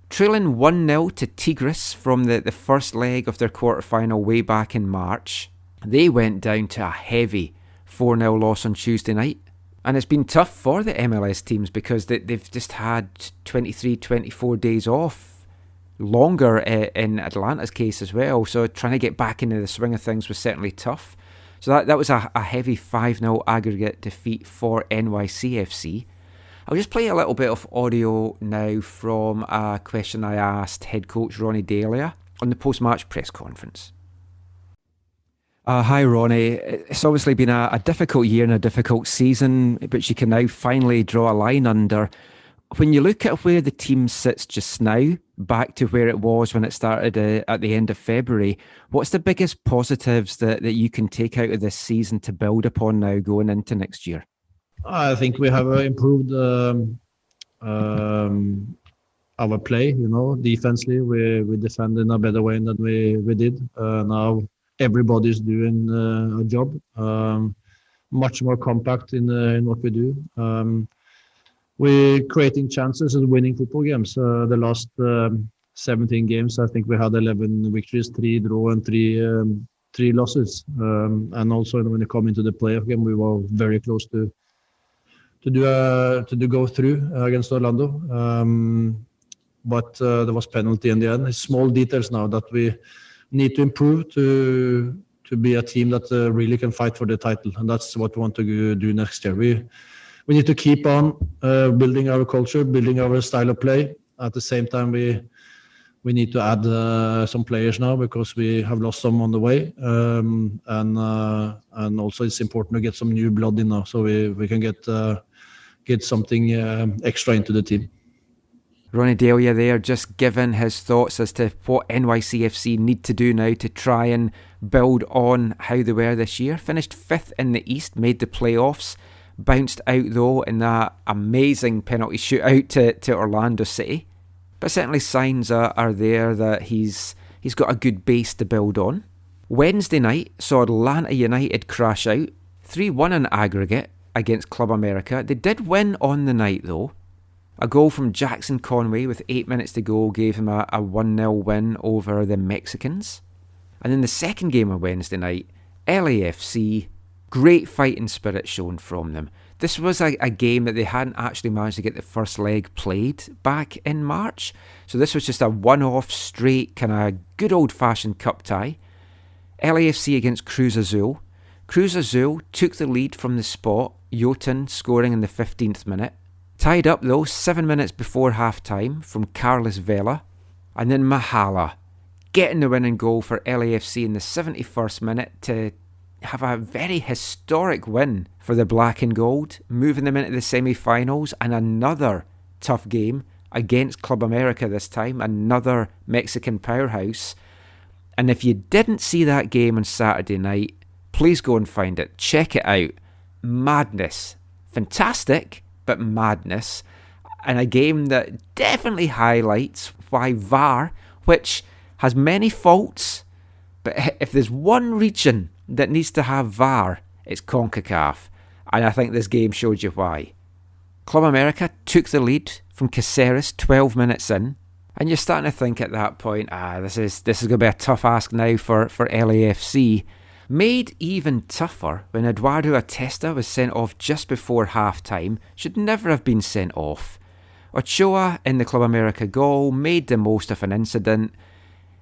Trailing 1-0 to Tigres from the first leg of their quarterfinal way back in March, they went down to a heavy 4-0 loss on Tuesday night. And it's been tough for the MLS teams because they've just had 23, 24 days off. Longer in Atlanta's case as well. So trying to get back into the swing of things was certainly tough. So that was a heavy 5-0 aggregate defeat for NYCFC. I'll just play a little bit of audio now from a question I asked head coach Ronnie Delia on the post-match press conference. Hi Ronnie, it's obviously been a difficult year and a difficult season, but you can now finally draw a line under. When you look at where the team sits just now, back to where it was when it started at the end of February, what's the biggest positives that you can take out of this season to build upon now going into next year? I think we have improved our play, defensively. We defend in a better way than we did. Now everybody's doing a job, much more compact in what we do. We're creating chances and winning football games. The last 17 games, I think we had 11 victories, 3 draw and 3 losses. And also when it come into the playoff game, we were very close to go through against Orlando. But there was penalty in the end. It's small details now that we need to improve to be a team that really can fight for the title, and that's what we want to do next year. We need to keep on building our culture, building our style of play. At the same time, we need to add some players now because we have lost some on the way, and also it's important to get some new blood in now so we can get something extra into the team. Ronnie Delia there, just given his thoughts as to what NYCFC need to do now to try and build on how they were this year. Finished 5th in the East, made the playoffs, bounced out though in that amazing penalty shootout to Orlando City. But certainly signs are there that he's got a good base to build on. Wednesday night saw Atlanta United crash out, 3-1 in aggregate against Club America. They did win on the night though. A goal from Jackson Conway with 8 minutes to go gave him a 1-0 win over the Mexicans. And in the second game of Wednesday night, LAFC Great fighting spirit shown from them. This was a game that they hadn't actually managed to get the first leg played back in March. So this was just a one-off, straight, kind of good old-fashioned cup tie. LAFC against Cruz Azul. Cruz Azul took the lead from the spot, Jotun scoring in the 15th minute. Tied up though 7 minutes before half-time from Carlos Vela. And then Mahala getting the winning goal for LAFC in the 71st minute to have a very historic win for the black and gold, moving them into the semi-finals, and another tough game against Club America this time, another Mexican powerhouse. And if you didn't see that game on Saturday night, please go and find it. Check it out. Madness. Fantastic, but madness. And a game that definitely highlights why VAR, which has many faults, but if there's one region that needs to have VAR, it's CONCACAF. And I think this game showed you why. Club America took the lead from Caceres 12 minutes in. And you're starting to think at that point, this is going to be a tough ask now for LAFC. Made even tougher when Eduardo Atesta was sent off just before half-time. Should never have been sent off. Ochoa in the Club America goal made the most of an incident.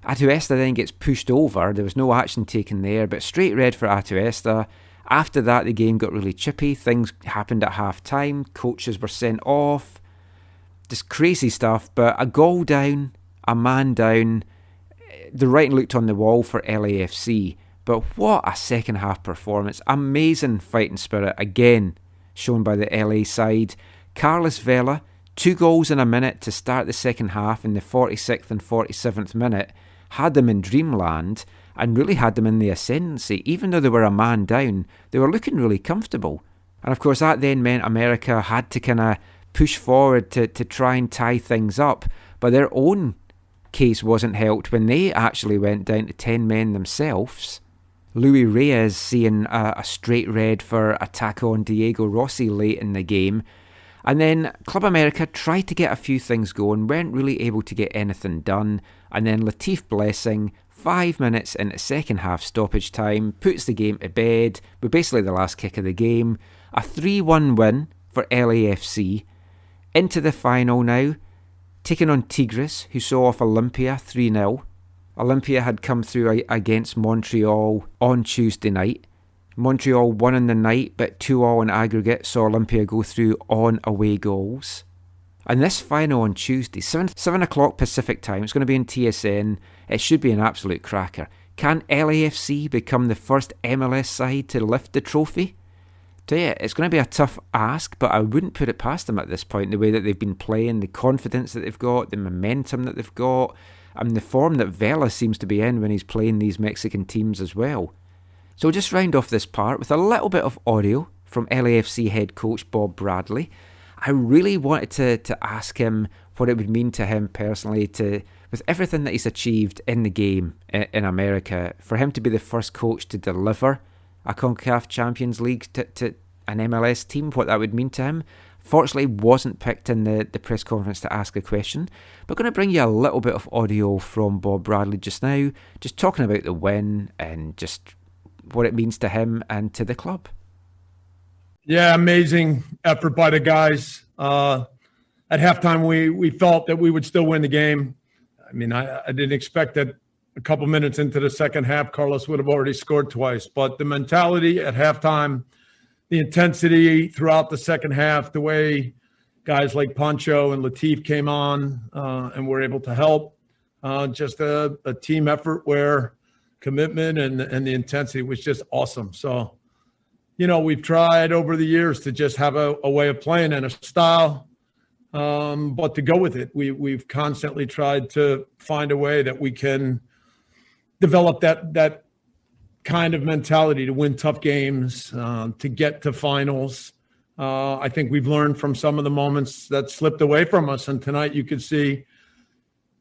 Atuesta then gets pushed over. There was no action taken there, but straight red for Atuesta. After that, the game got really chippy. Things happened at half-time. Coaches were sent off. Just crazy stuff, but a goal down, a man down. The writing looked on the wall for LAFC, but what a second half performance. Amazing fighting spirit, again, shown by the LA side. Carlos Vela, 2 goals in a minute to start the second half in the 46th and 47th minute, had them in dreamland and really had them in the ascendancy. Even though they were a man down, they were looking really comfortable. And of course that then meant America had to kind of push forward to try and tie things up, but their own case wasn't helped when they actually went down to 10 men themselves. Luis Reyes seeing a straight red for attack on Diego Rossi late in the game. And then Club America tried to get a few things going, weren't really able to get anything done. And then Latif Blessing, 5 minutes into second half stoppage time, puts the game to bed with basically the last kick of the game. A 3-1 win for LAFC. Into the final now, taking on Tigres, who saw off Olympia 3-0. Olympia had come through against Montreal on Tuesday night. Montreal won in the night, but 2-2 in aggregate saw Olympia go through on away goals. And this final on Tuesday, 7 o'clock Pacific time, it's going to be in TSN. It should be an absolute cracker. Can LAFC become the first MLS side to lift the trophy? So yeah, it's going to be a tough ask, but I wouldn't put it past them at this point, the way that they've been playing, the confidence that they've got, the momentum that they've got, and the form that Vela seems to be in when he's playing these Mexican teams as well. So we'll just round off this part with a little bit of audio from LAFC head coach Bob Bradley. I really wanted to ask him what it would mean to him personally, with everything that he's achieved in the game in America, for him to be the first coach to deliver a CONCACAF Champions League to an MLS team, what that would mean to him. Fortunately, wasn't picked in the press conference to ask a question, but going to bring you a little bit of audio from Bob Bradley just now, just talking about the win and just what it means to him and to the club. Yeah, amazing effort by the guys. At halftime, we felt that we would still win the game. I mean, I didn't expect that a couple minutes into the second half, Carlos would have already scored twice. But the mentality at halftime, the intensity throughout the second half, the way guys like Pancho and Latif came on and were able to help, just a team effort where commitment and the intensity was just awesome. So, you know, we've tried over the years to just have a way of playing and a style, but to go with it. We've constantly tried to find a way that we can develop that kind of mentality to win tough games, to get to finals. I think we've learned from some of the moments that slipped away from us. And tonight you could see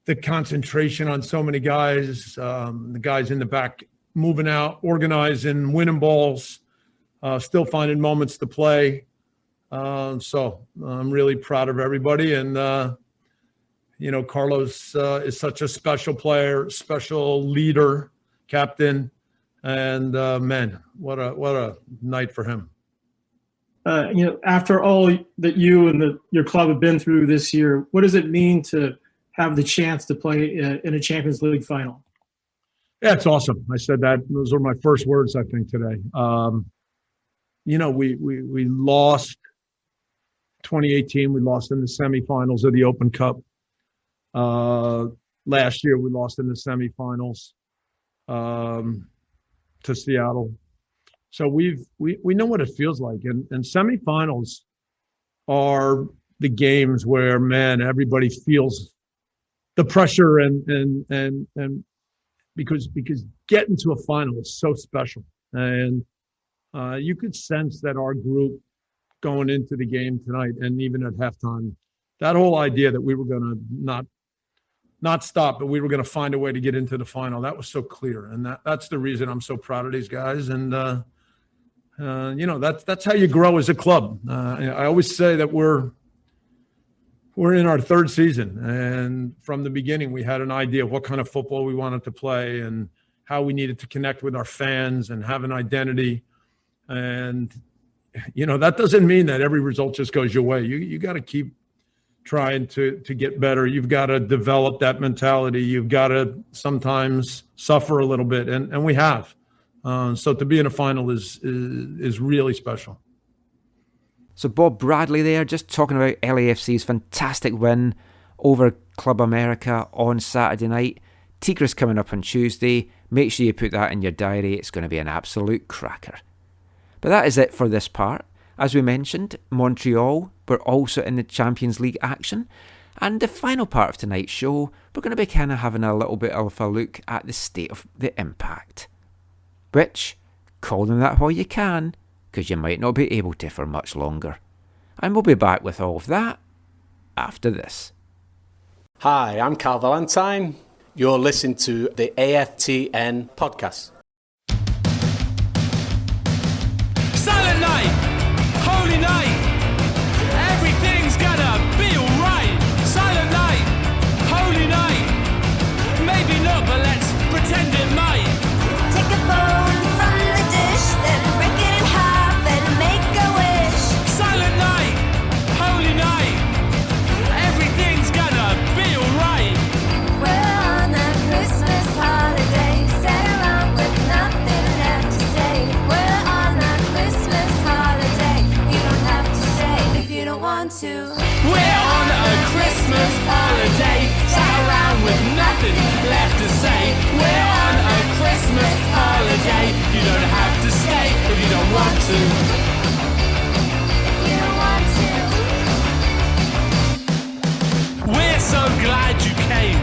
the concentration on so many guys, the guys in the back moving out, organizing, winning balls, still finding moments to play. So I'm really proud of everybody. And, you know, Carlos is such a special player, special leader, captain. And man, what a night for him. After all that you and your club have been through this year, what does it mean to have the chance to play in a Champions League final? Yeah, it's awesome. I said that. Those were my first words, I think, today. We lost 2018. We lost in the semifinals of the Open Cup. Last year, we lost in the semifinals to Seattle. So we know what it feels like. And semifinals are the games where, man, everybody feels the pressure and because getting to a final is so special. And you could sense that our group going into the game tonight and even at halftime, that whole idea that we were going to not stop, but we were going to find a way to get into the final, that was so clear. And that's the reason I'm so proud of these guys. And, that's how you grow as a club. I always say that we're in our third season. And from the beginning, we had an idea of what kind of football we wanted to play and how we needed to connect with our fans and have an identity. And, that doesn't mean that every result just goes your way. You got to keep trying to get better. You've got to develop that mentality. You've got to sometimes suffer a little bit. And we have. So to be in a final is really special. So Bob Bradley there, just talking about LAFC's fantastic win over Club America on Saturday night. Tigres coming up on Tuesday. Make sure you put that in your diary. It's going to be an absolute cracker. But that is it for this part. As we mentioned, Montreal were also in the Champions League action. And the final part of tonight's show, we're going to be kind of having a little bit of a look at the state of the Impact. Which, call them that while you can, because you might not be able to for much longer. And we'll be back with all of that after this. Hi, I'm Carl Valentine. You're listening to the AFTN podcast. Silent night, holy night, everything's gonna be alright. Silent night, holy night, maybe not, but let's pretend it might. Take a bone from the dish, then break it in half and make a wish. Silent night, holy night, everything's gonna be alright. We're on a Christmas holiday, sat around with nothing left to say. We're on a Christmas holiday, you don't have to stay if you don't want to. We're on a Christmas holiday, sat around with nothing left to say. We're on a Christmas holiday, you don't have to stay if you don't want to. If you don't want to. We're so glad you came.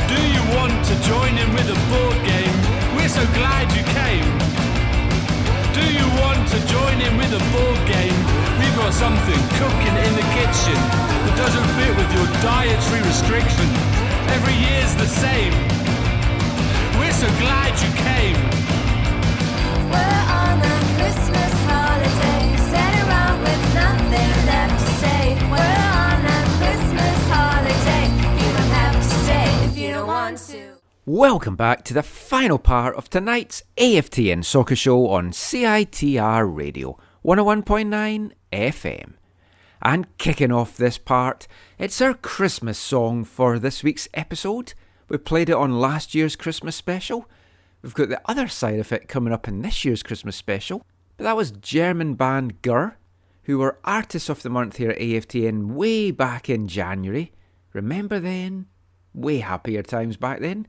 Do you want to join in with a board game? We're so glad you came. Do you want to join in with a board game? We've got something cooking in the kitchen that doesn't fit with your dietary restriction. Every year's the same. We're so glad you came. We're on a Christmas holiday, sat around with nothing left to say. We're on a Christmas holiday, you don't have to stay if you don't want to. Welcome back to the final part of tonight's AFTN Soccer Show on CITR Radio 101.9 FM. And kicking off this part, it's our Christmas song for this week's episode. We played it on last year's Christmas special. We've got the other side of it coming up in this year's Christmas special. But that was German band Gurr, who were Artists of the Month here at AFTN way back in January. Remember then? Way happier times back then.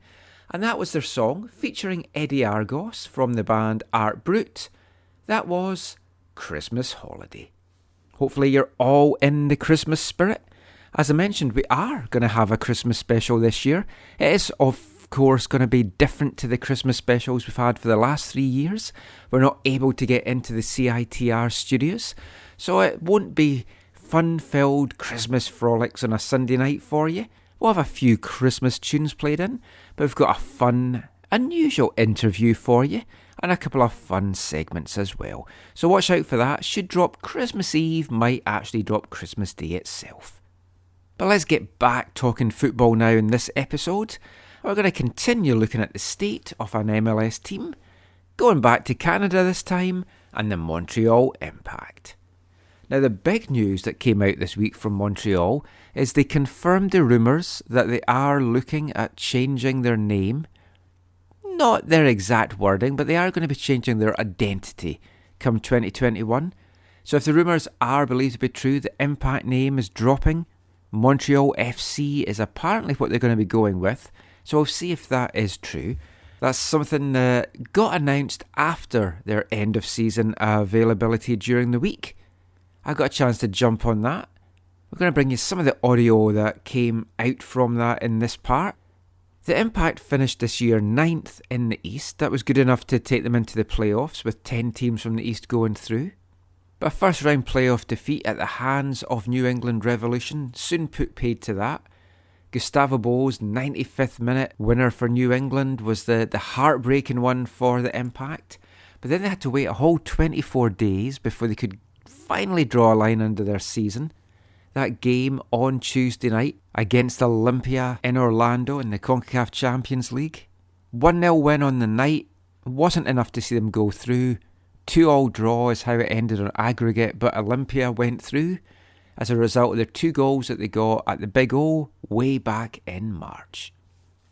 And that was their song featuring Eddie Argos from the band Art Brut. That was Christmas Holiday. Hopefully you're all in the Christmas spirit. As I mentioned, we are going to have a Christmas special this year. It is, of course, going to be different to the Christmas specials we've had for the last 3 years. We're not able to get into the CITR studios, so it won't be fun-filled Christmas frolics on a Sunday night for you. We'll have a few Christmas tunes played in, but we've got a fun, unusual interview for you and a couple of fun segments as well. So watch out for that. Should drop Christmas Eve, might actually drop Christmas Day itself. But let's get back talking football now in this episode. We're going to continue looking at the state of an MLS team, going back to Canada this time, and the Montreal Impact. Now, the big news that came out this week from Montreal is they confirmed the rumours that they are looking at changing their name. Not their exact wording, but they are going to be changing their identity come 2021. So if the rumours are believed to be true, the Impact name is dropping. Montreal FC is apparently what they're going to be going with. So we'll see if that is true. That's something that got announced after their end of season availability during the week. I got a chance to jump on that. We're going to bring you some of the audio that came out from that in this part. The Impact finished this year 9th in the East. That was good enough to take them into the playoffs with 10 teams from the East going through. But a first round playoff defeat at the hands of New England Revolution soon put paid to that. Gustavo Bo's 95th minute winner for New England was the heartbreaking one for the Impact. But then they had to wait a whole 24 days before they could finally draw a line under their season. That game on Tuesday night against Olympia in Orlando in the CONCACAF Champions League. 1-0 win on the night wasn't enough to see them go through. 2-2 draw is how it ended on aggregate, but Olympia went through as a result of their 2 goals that they got at the Big O way back in March.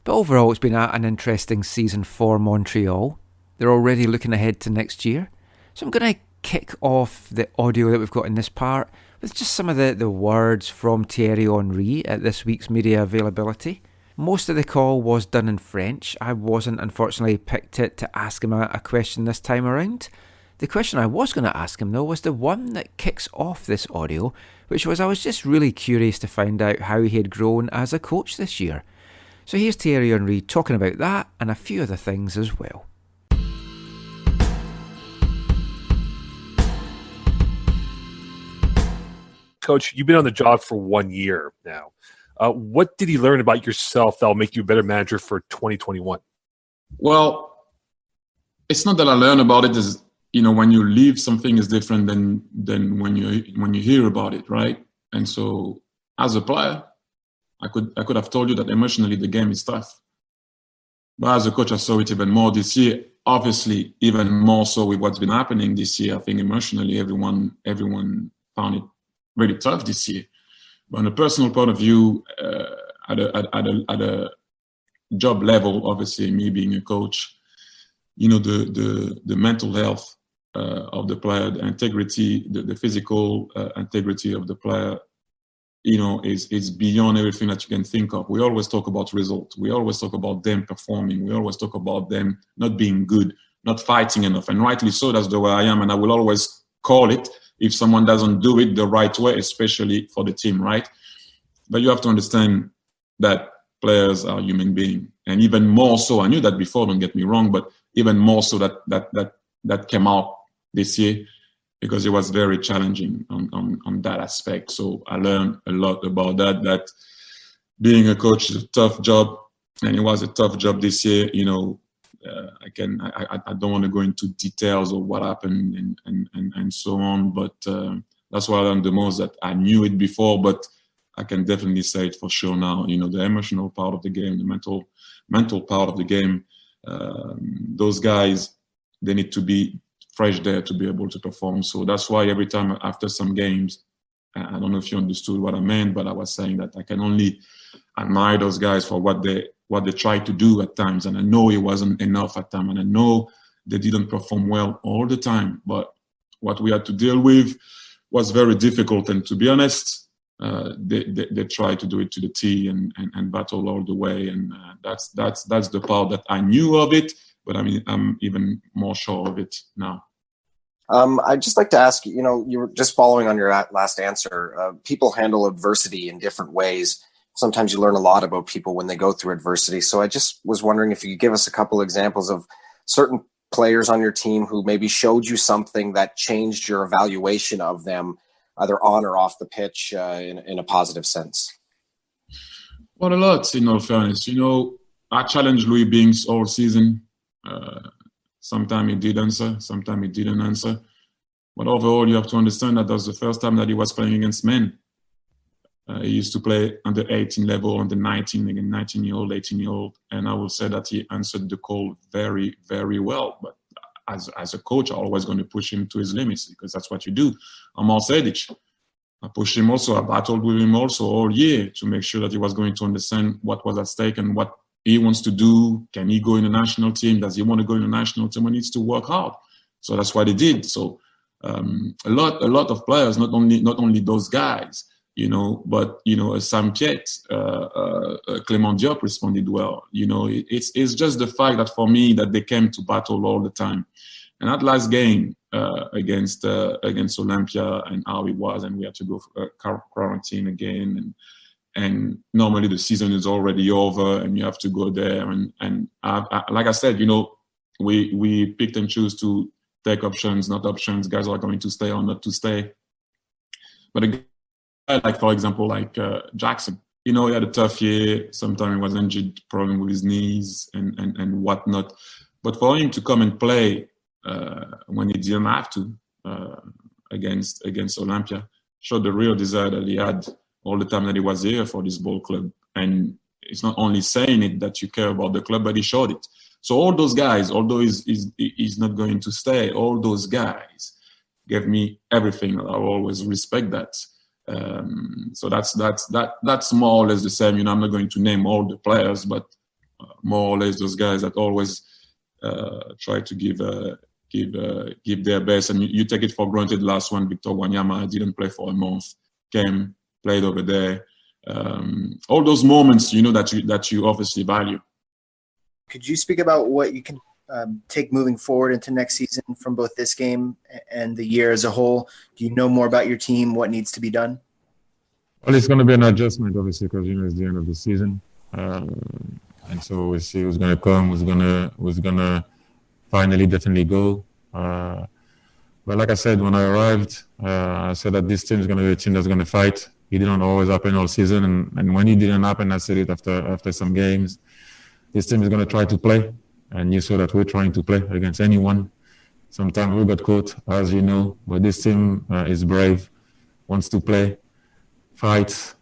But overall, it's been an interesting season for Montreal. They're already looking ahead to next year. So I'm going to kick off the audio that we've got in this part with just some of the words from Thierry Henry at this week's media availability. Most of the call was done in French. I wasn't, unfortunately, picked it to ask him a question this time around. The question I was going to ask him, though, was the one that kicks off this audio, which was I was just really curious to find out how he had grown as a coach this year. So here's Thierry Henry talking about that and a few other things as well. Coach, you've been on the job for 1 year now. What did he learn about yourself that will make you a better manager for 2021? Well, it's not that I learn about it. Is, when you leave, something is different than when you hear about it, right? And so, as a player, I could have told you that emotionally the game is tough. But as a coach, I saw it even more this year. Obviously, even more so with what's been happening this year. I think emotionally, everyone found it really tough this year. But on a personal point of view, at a job level, obviously, me being a coach, the mental health of the player, the integrity, the physical integrity of the player, is beyond everything that you can think of. We always talk about results. We always talk about them performing. We always talk about them not being good, not fighting enough. And rightly so, that's the way I am. And I will always call it if someone doesn't do it the right way, especially for the team, right? But you have to understand that players are human beings. And even more so, I knew that before, don't get me wrong, but even more so that came out this year because it was very challenging on that aspect. So I learned a lot about that being a coach is a tough job, and it was a tough job this year. I don't want to go into details of what happened and so on, but that's what I learned the most, that I knew it before, but I can definitely say it for sure now. The emotional part of the game, the mental part of the game, those guys, they need to be fresh there to be able to perform. So that's why every time after some games, I don't know if you understood what I meant, but I was saying that I can only admire those guys for what they tried to do at times. And I know it wasn't enough at times. And I know they didn't perform well all the time. But what we had to deal with was very difficult. And to be honest, they tried to do it to the T and battle all the way. And that's the part that I knew of it. But I'm even more sure of it now. I'd just like to ask, you were just following on your last answer. People handle adversity in different ways. Sometimes you learn a lot about people when they go through adversity. So I just was wondering if you could give us a couple examples of certain players on your team who maybe showed you something that changed your evaluation of them, either on or off the pitch, in a positive sense. Well, a lot, in all fairness. I challenged Louis Binks all season. Sometimes he did answer, sometimes he didn't answer. But overall, you have to understand that was the first time that he was playing against men. He used to play under 18 level, under 19, again, 19-year-old, 18-year-old. And I will say that he answered the call very, very well. But as a coach, I'm always going to push him to his limits because that's what you do. Amar Sejdic, I pushed him also. I battled with him also all year to make sure that he was going to understand what was at stake and what he wants to do. Can he go in the national team? Does he want to go in the national team? He needs to work hard. So that's what he did. So a lot of players, not only those guys, but Sam Piet, Clément Diop responded well. It's just the fact that for me that they came to battle all the time. And that last game against Olympia and how it was, and we had to go quarantine again, and normally the season is already over, and you have to go there. And like I said, we picked and choose to take options, not options. Guys are going to stay or not to stay. But again, like for example, Jackson, he had a tough year. Sometimes he was injured, problem with his knees and whatnot. But for him to come and play when he didn't have to against Olympia showed the real desire that he had all the time that he was here for this ball club. And it's not only saying it that you care about the club, but he showed it. So all those guys, although he's not going to stay, all those guys gave me everything. I always respect that. So that's more or less the same. I'm not going to name all the players, but more or less those guys that always try to give their best. And you take it for granted. Last one, Victor Wanyama, didn't play for a month, came, played over there. All those moments, that you obviously value. Could you speak about what you can take moving forward into next season from both this game and the year as a whole? Do you know more about your team, what needs to be done? Well, it's going to be an adjustment, obviously, because it's the end of the season, and so we'll see who's going to come, who's going to finally definitely go. But like I said, when I arrived, I said that this team is going to be a team that's going to fight. It didn't always happen all season, and when it didn't happen, I said it after some games. This team is going to try to play, and you saw that we're trying to play against anyone. Sometimes we got caught, as you know, but this team is brave, wants to play, fights.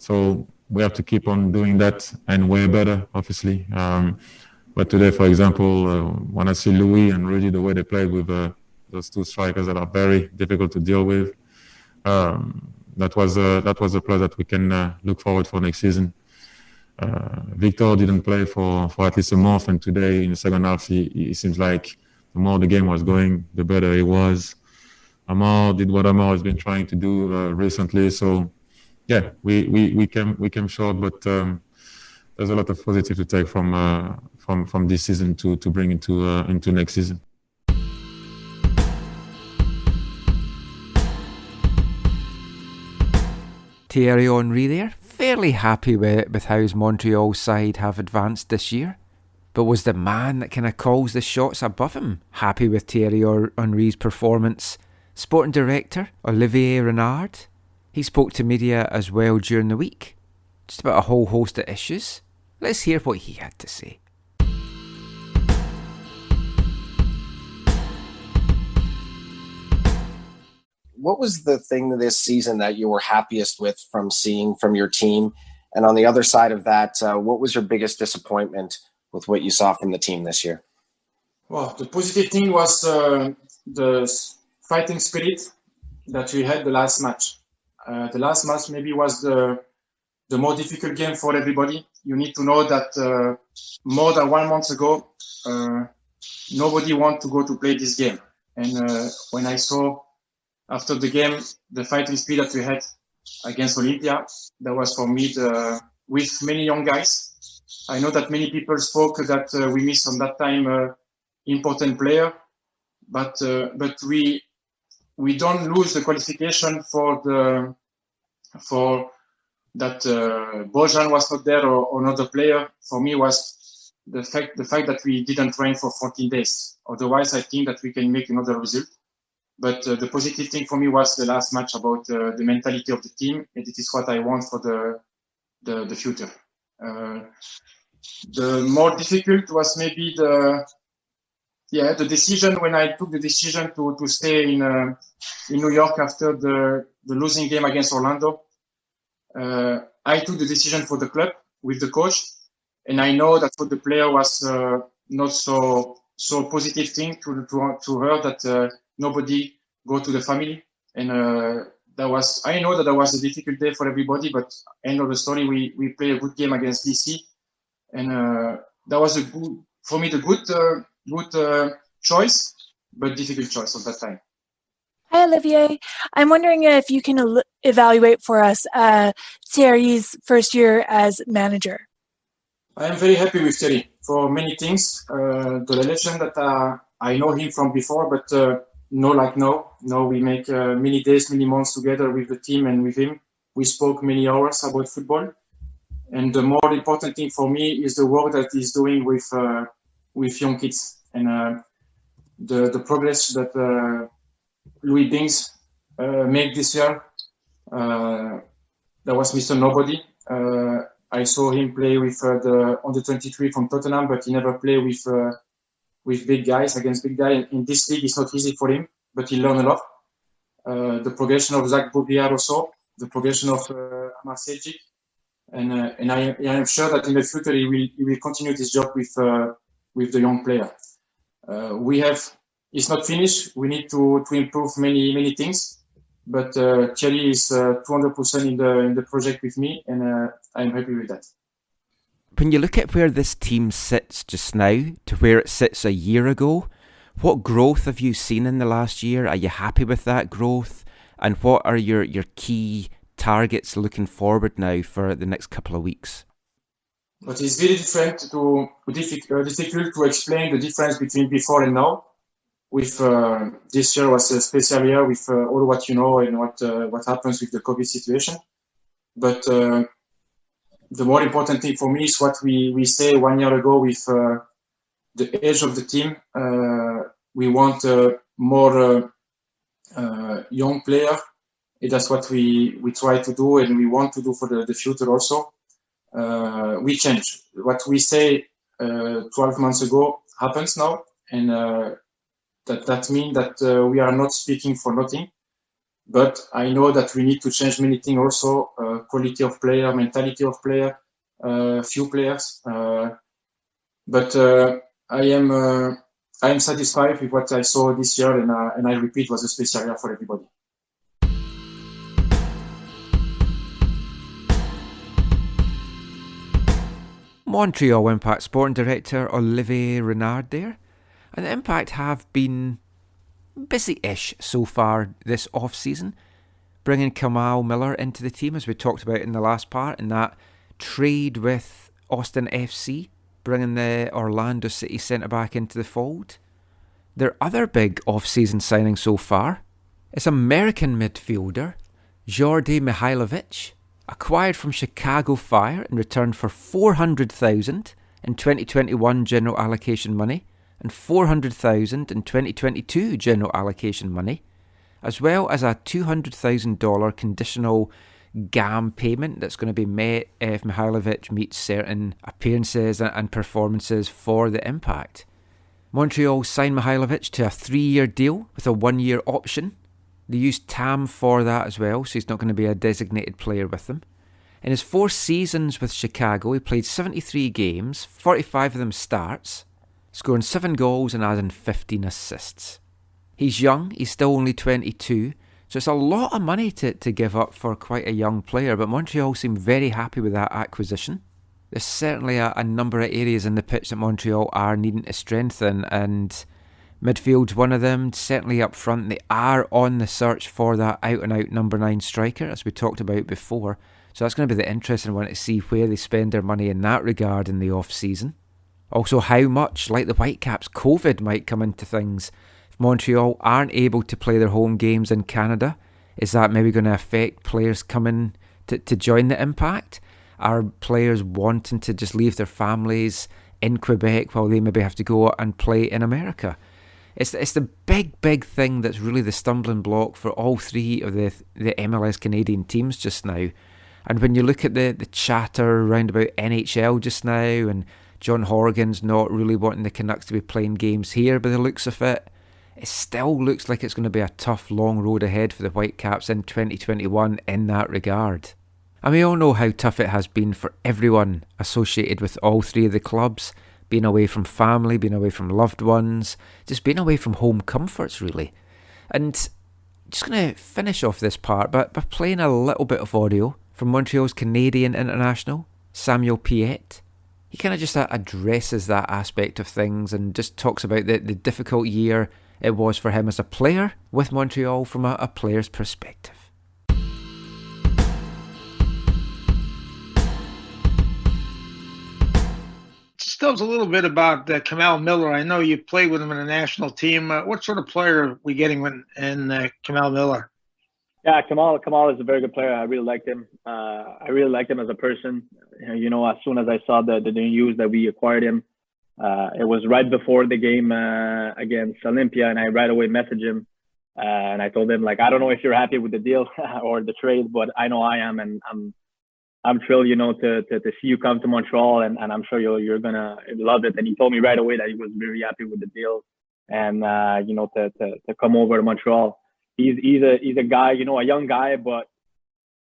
So we have to keep on doing that and way better, obviously. But today, for example, when I see Louis and Rudy, the way they played with those two strikers that are very difficult to deal with, that was a play that we can look forward for next season. Victor didn't play for at least a month, and today in the second half, he seems like the more the game was going, the better he was. Amar did what Amar has been trying to do recently. So, yeah, we came short, but there's a lot of positive to take from this season to bring into next season. Thierry Henry there, fairly happy with how his Montreal side have advanced this year. But was the man that kind of calls the shots above him happy with Thierry Henry's performance? Sporting director Olivier Renard, he spoke to media as well during the week, just about a whole host of issues. Let's hear what he had to say. What was the thing this season that you were happiest with from seeing from your team? And on the other side of that, what was your biggest disappointment with what you saw from the team this year? Well, the positive thing was the fighting spirit that we had the last match. The last match maybe was the more difficult game for everybody. You need to know that more than 1 month ago, nobody wanted to go to play this game. And when I saw after the game, the fighting spirit that we had against Olympia, that was for me with many young guys. I know that many people spoke that we missed on that time important player, but we don't lose the qualification for that Bojan was not there or another player. For me was the fact that we didn't train for 14 days. Otherwise, I think that we can make another result. But the positive thing for me was the last match about the mentality of the team, and it is what I want for the future. The more difficult was maybe the decision when I took the decision to stay in New York after losing game against Orlando, I took the decision for the club with the coach, and I know that for the player was not so positive thing to her that nobody go to the family, and I know that was a difficult day for everybody, but end of the story, we play a good game against DC, and that was for me the good choice, but difficult choice at that time. Hi, Olivier. I'm wondering if you can evaluate for us Thierry's first year as manager. I am very happy with Thierry for many things. The relation that I know him from before, but now we make many days, many months together with the team and with him. We spoke many hours about football. And the more important thing for me is the work that he's doing with young kids and the progress that Louis Bings made this year. That was Mr. Nobody. I saw him play with the under 23 from Tottenham, but he never played with big guys, against big guys. In this league, it's not easy for him, but he learned a lot. The progression of Zach Boubiard also, the progression of Amar Sejic. And I am sure that in the future he will continue this job with the young player. It's not finished. We need to improve many things, but Thierry is 200% in the project with me, and I'm happy with that. When you look at where this team sits just now to where it sits a year ago, what growth have you seen in the last year? Are you happy with that growth? And what are your key targets looking forward now for the next couple of weeks? But it's very difficult to explain the difference between before and now. With this year was a special year with all what you know and what happens with the COVID situation. But the more important thing for me is what we say 1 year ago with the age of the team. We want more young player. That's what we try to do and we want to do for the future also. We change. What we say 12 months ago happens now, and that means that we are not speaking for nothing. But I know that we need to change many things also, quality of player, mentality of player, few players. But I am satisfied with what I saw this year, and I repeat, it was a special year for everybody. Montreal Impact Sporting Director Olivier Renard there. And the Impact have been busy-ish so far this off-season, bringing Kamal Miller into the team, as we talked about in the last part, and that trade with Austin FC, bringing the Orlando City centre-back into the fold. Their other big off-season signing so far is American midfielder Jordi Mihailovic, acquired from Chicago Fire in return for $400,000 in 2021 general allocation money, and $400,000 in 2022 general allocation money, as well as a $200,000 conditional GAM payment that's going to be met if Mihailovic meets certain appearances and performances for the Impact. Montreal signed Mihailovic to a 3-year deal with a 1-year option. They used TAM for that as well, so he's not going to be a designated player with them. In his 4 seasons with Chicago, he played 73 games, 45 of them starts, scoring 7 goals and adding 15 assists. He's young, he's still only 22, so it's a lot of money to give up for quite a young player, but Montreal seem very happy with that acquisition. There's certainly a number of areas in the pitch that Montreal are needing to strengthen, and midfield's one of them. Certainly up front, they are on the search for that out-and-out number 9 striker, as we talked about before, so that's going to be the interesting one to see where they spend their money in that regard in the off-season. Also, how much, like the Whitecaps, COVID might come into things. If Montreal aren't able to play their home games in Canada, is that maybe going to affect players coming to join the Impact? Are players wanting to just leave their families in Quebec while they maybe have to go and play in America? It's the big thing that's really the stumbling block for all 3 of the MLS Canadian teams just now. And when you look at the chatter around about NHL just now, and John Horgan's not really wanting the Canucks to be playing games here by the looks of it, it still looks like it's going to be a tough long road ahead for the Whitecaps in 2021 in that regard. And we all know how tough it has been for everyone associated with all three of the clubs, being away from family, being away from loved ones, just being away from home comforts really. And just going to finish off this part by playing a little bit of audio from Montreal's Canadian international, Samuel Piette. He kind of just addresses that aspect of things and just talks about the difficult year it was for him as a player with Montreal from a player's perspective. Just tell us a little bit about Kamal Miller. I know you played with him in the national team. What sort of player are we getting in Kamal Miller? Yeah, Kamal is a very good player. I really liked him. I really liked him as a person. You know, as soon as I saw the news that we acquired him, it was right before the game against Olympia, and I right away messaged him. And I told him, like, I don't know if you're happy with the deal or the trade, but I know I am, and I'm thrilled, you know, to see you come to Montreal, and I'm sure you're gonna love it. And he told me right away that he was very happy with the deal, and you know, to come over to Montreal. He's a guy, you know, a young guy, but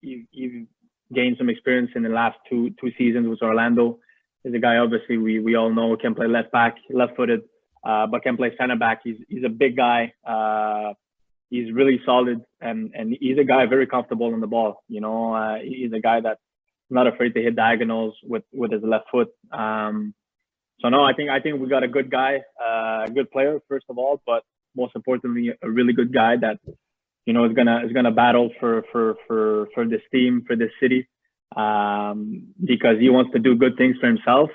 he's gained some experience in the last two seasons with Orlando. He's a guy, obviously, we all know can play left back, left-footed, but can play center back. He's a big guy. He's really solid, and he's a guy very comfortable on the ball. You know, he's a guy that's not afraid to hit diagonals with his left foot. So no, I think we got a good guy, a good player first of all, but most importantly, a really good guy that, you know, is gonna battle for this team, for this city, because he wants to do good things for himself.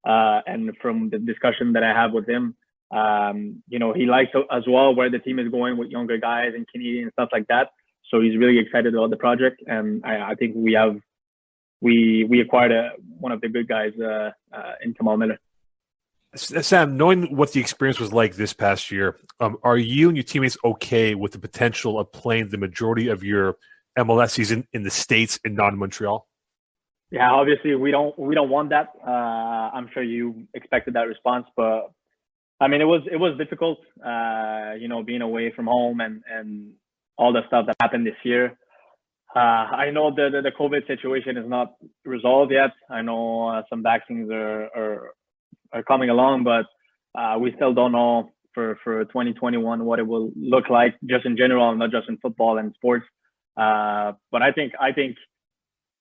And from the discussion that I have with him, you know, he likes as well where the team is going with younger guys and Canadian and stuff like that. So he's really excited about the project, and I think we acquired one of the good guys in Kamal Miller. Sam, knowing what the experience was like this past year, are you and your teammates okay with the potential of playing the majority of your MLS season in the States and not in Montreal? Yeah, obviously we don't want that. I'm sure you expected that response, but I mean, it was difficult, you know, being away from home and all the stuff that happened this year. I know the COVID situation is not resolved yet. I know some vaccines are coming along, but we still don't know for 2021 what it will look like, just in general, not just in football and sports. But I think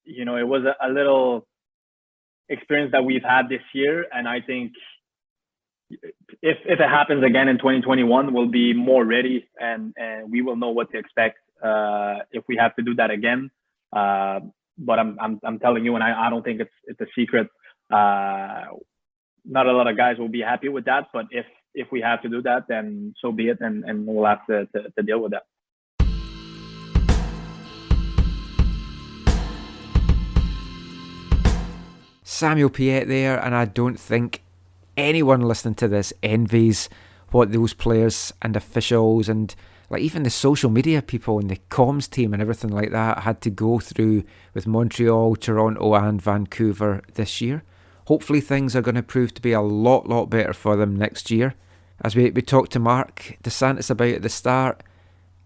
you know, it was a little experience that we've had this year, and I think if it happens again in 2021, we'll be more ready, and we will know what to expect if we have to do that again. But I'm telling you, and I don't think it's a secret. Not a lot of guys will be happy with that, but if we have to do that, then so be it, and we'll have to deal with that. Samuel Piette there, and I don't think anyone listening to this envies what those players and officials and like even the social media people and the comms team and everything like that had to go through with Montreal, Toronto and Vancouver this year. Hopefully things are going to prove to be a lot better for them next year. As we talked to Marc Dos Santos about at the start,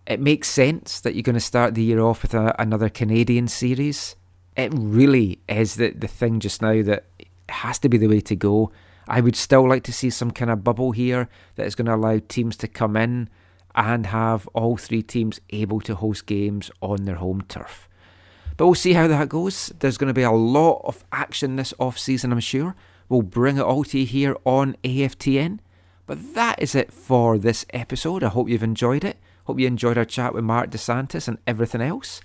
it makes sense that you're going to start the year off with another Canadian series. It really is the thing just now that it has to be the way to go. I would still like to see some kind of bubble here that is going to allow teams to come in and have all three teams able to host games on their home turf. But we'll see how that goes. There's going to be a lot of action this off-season, I'm sure. We'll bring it all to you here on AFTN. But that is it for this episode. I hope you've enjoyed it. Hope you enjoyed our chat with Marc Dos Santos and everything else.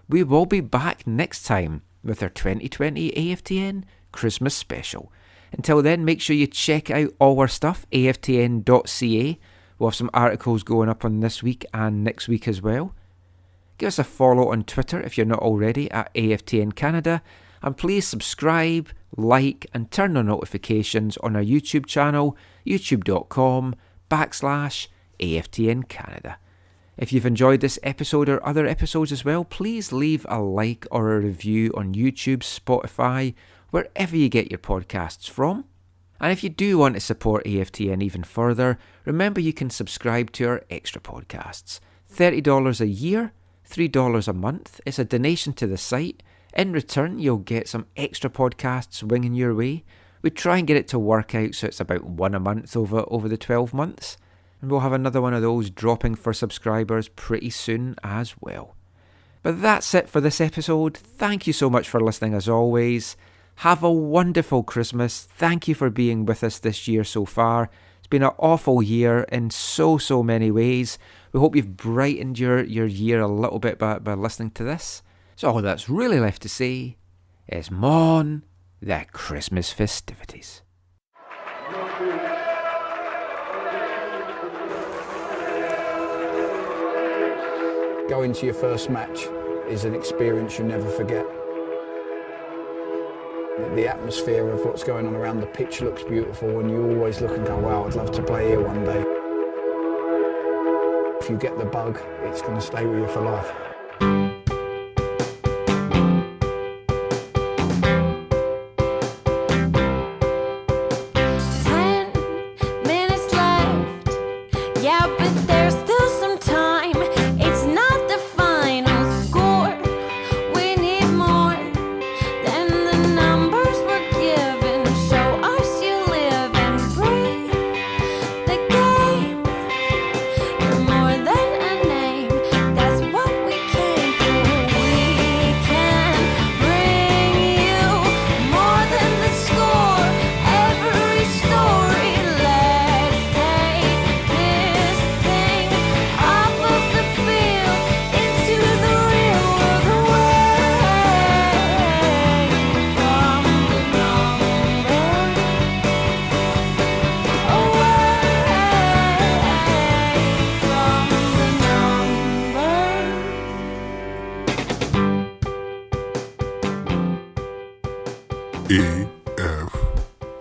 We will be back next time with our 2020 AFTN Christmas special. Until then, make sure you check out all our stuff, aftn.ca. We'll have some articles going up on this week and next week as well. Give us a follow on Twitter if you're not already at AFTN Canada. And please subscribe, like and turn on notifications on our YouTube channel, youtube.com/AFTN Canada. If you've enjoyed this episode or other episodes as well, please leave a like or a review on YouTube, Spotify, wherever you get your podcasts from. And if you do want to support AFTN even further, remember you can subscribe to our extra podcasts. $30 a year, $3 a month. It's a donation to the site. In return, you'll get some extra podcasts winging your way. We try and get it to work out so it's about one a month over the 12 months. And we'll have another one of those dropping for subscribers pretty soon as well. But that's it for this episode. Thank you so much for listening as always. Have a wonderful Christmas. Thank you for being with us this year so far. It's been an awful year in so many ways. We hope you've brightened your year a little bit by listening to this. So all that's really left to say is mon the Christmas festivities. Going to your first match is an experience you never forget. The atmosphere of what's going on around the pitch looks beautiful, and you always look and go, wow, I'd love to play here one day. If you get the bug, it's going to stay with you for life.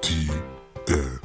AFTN.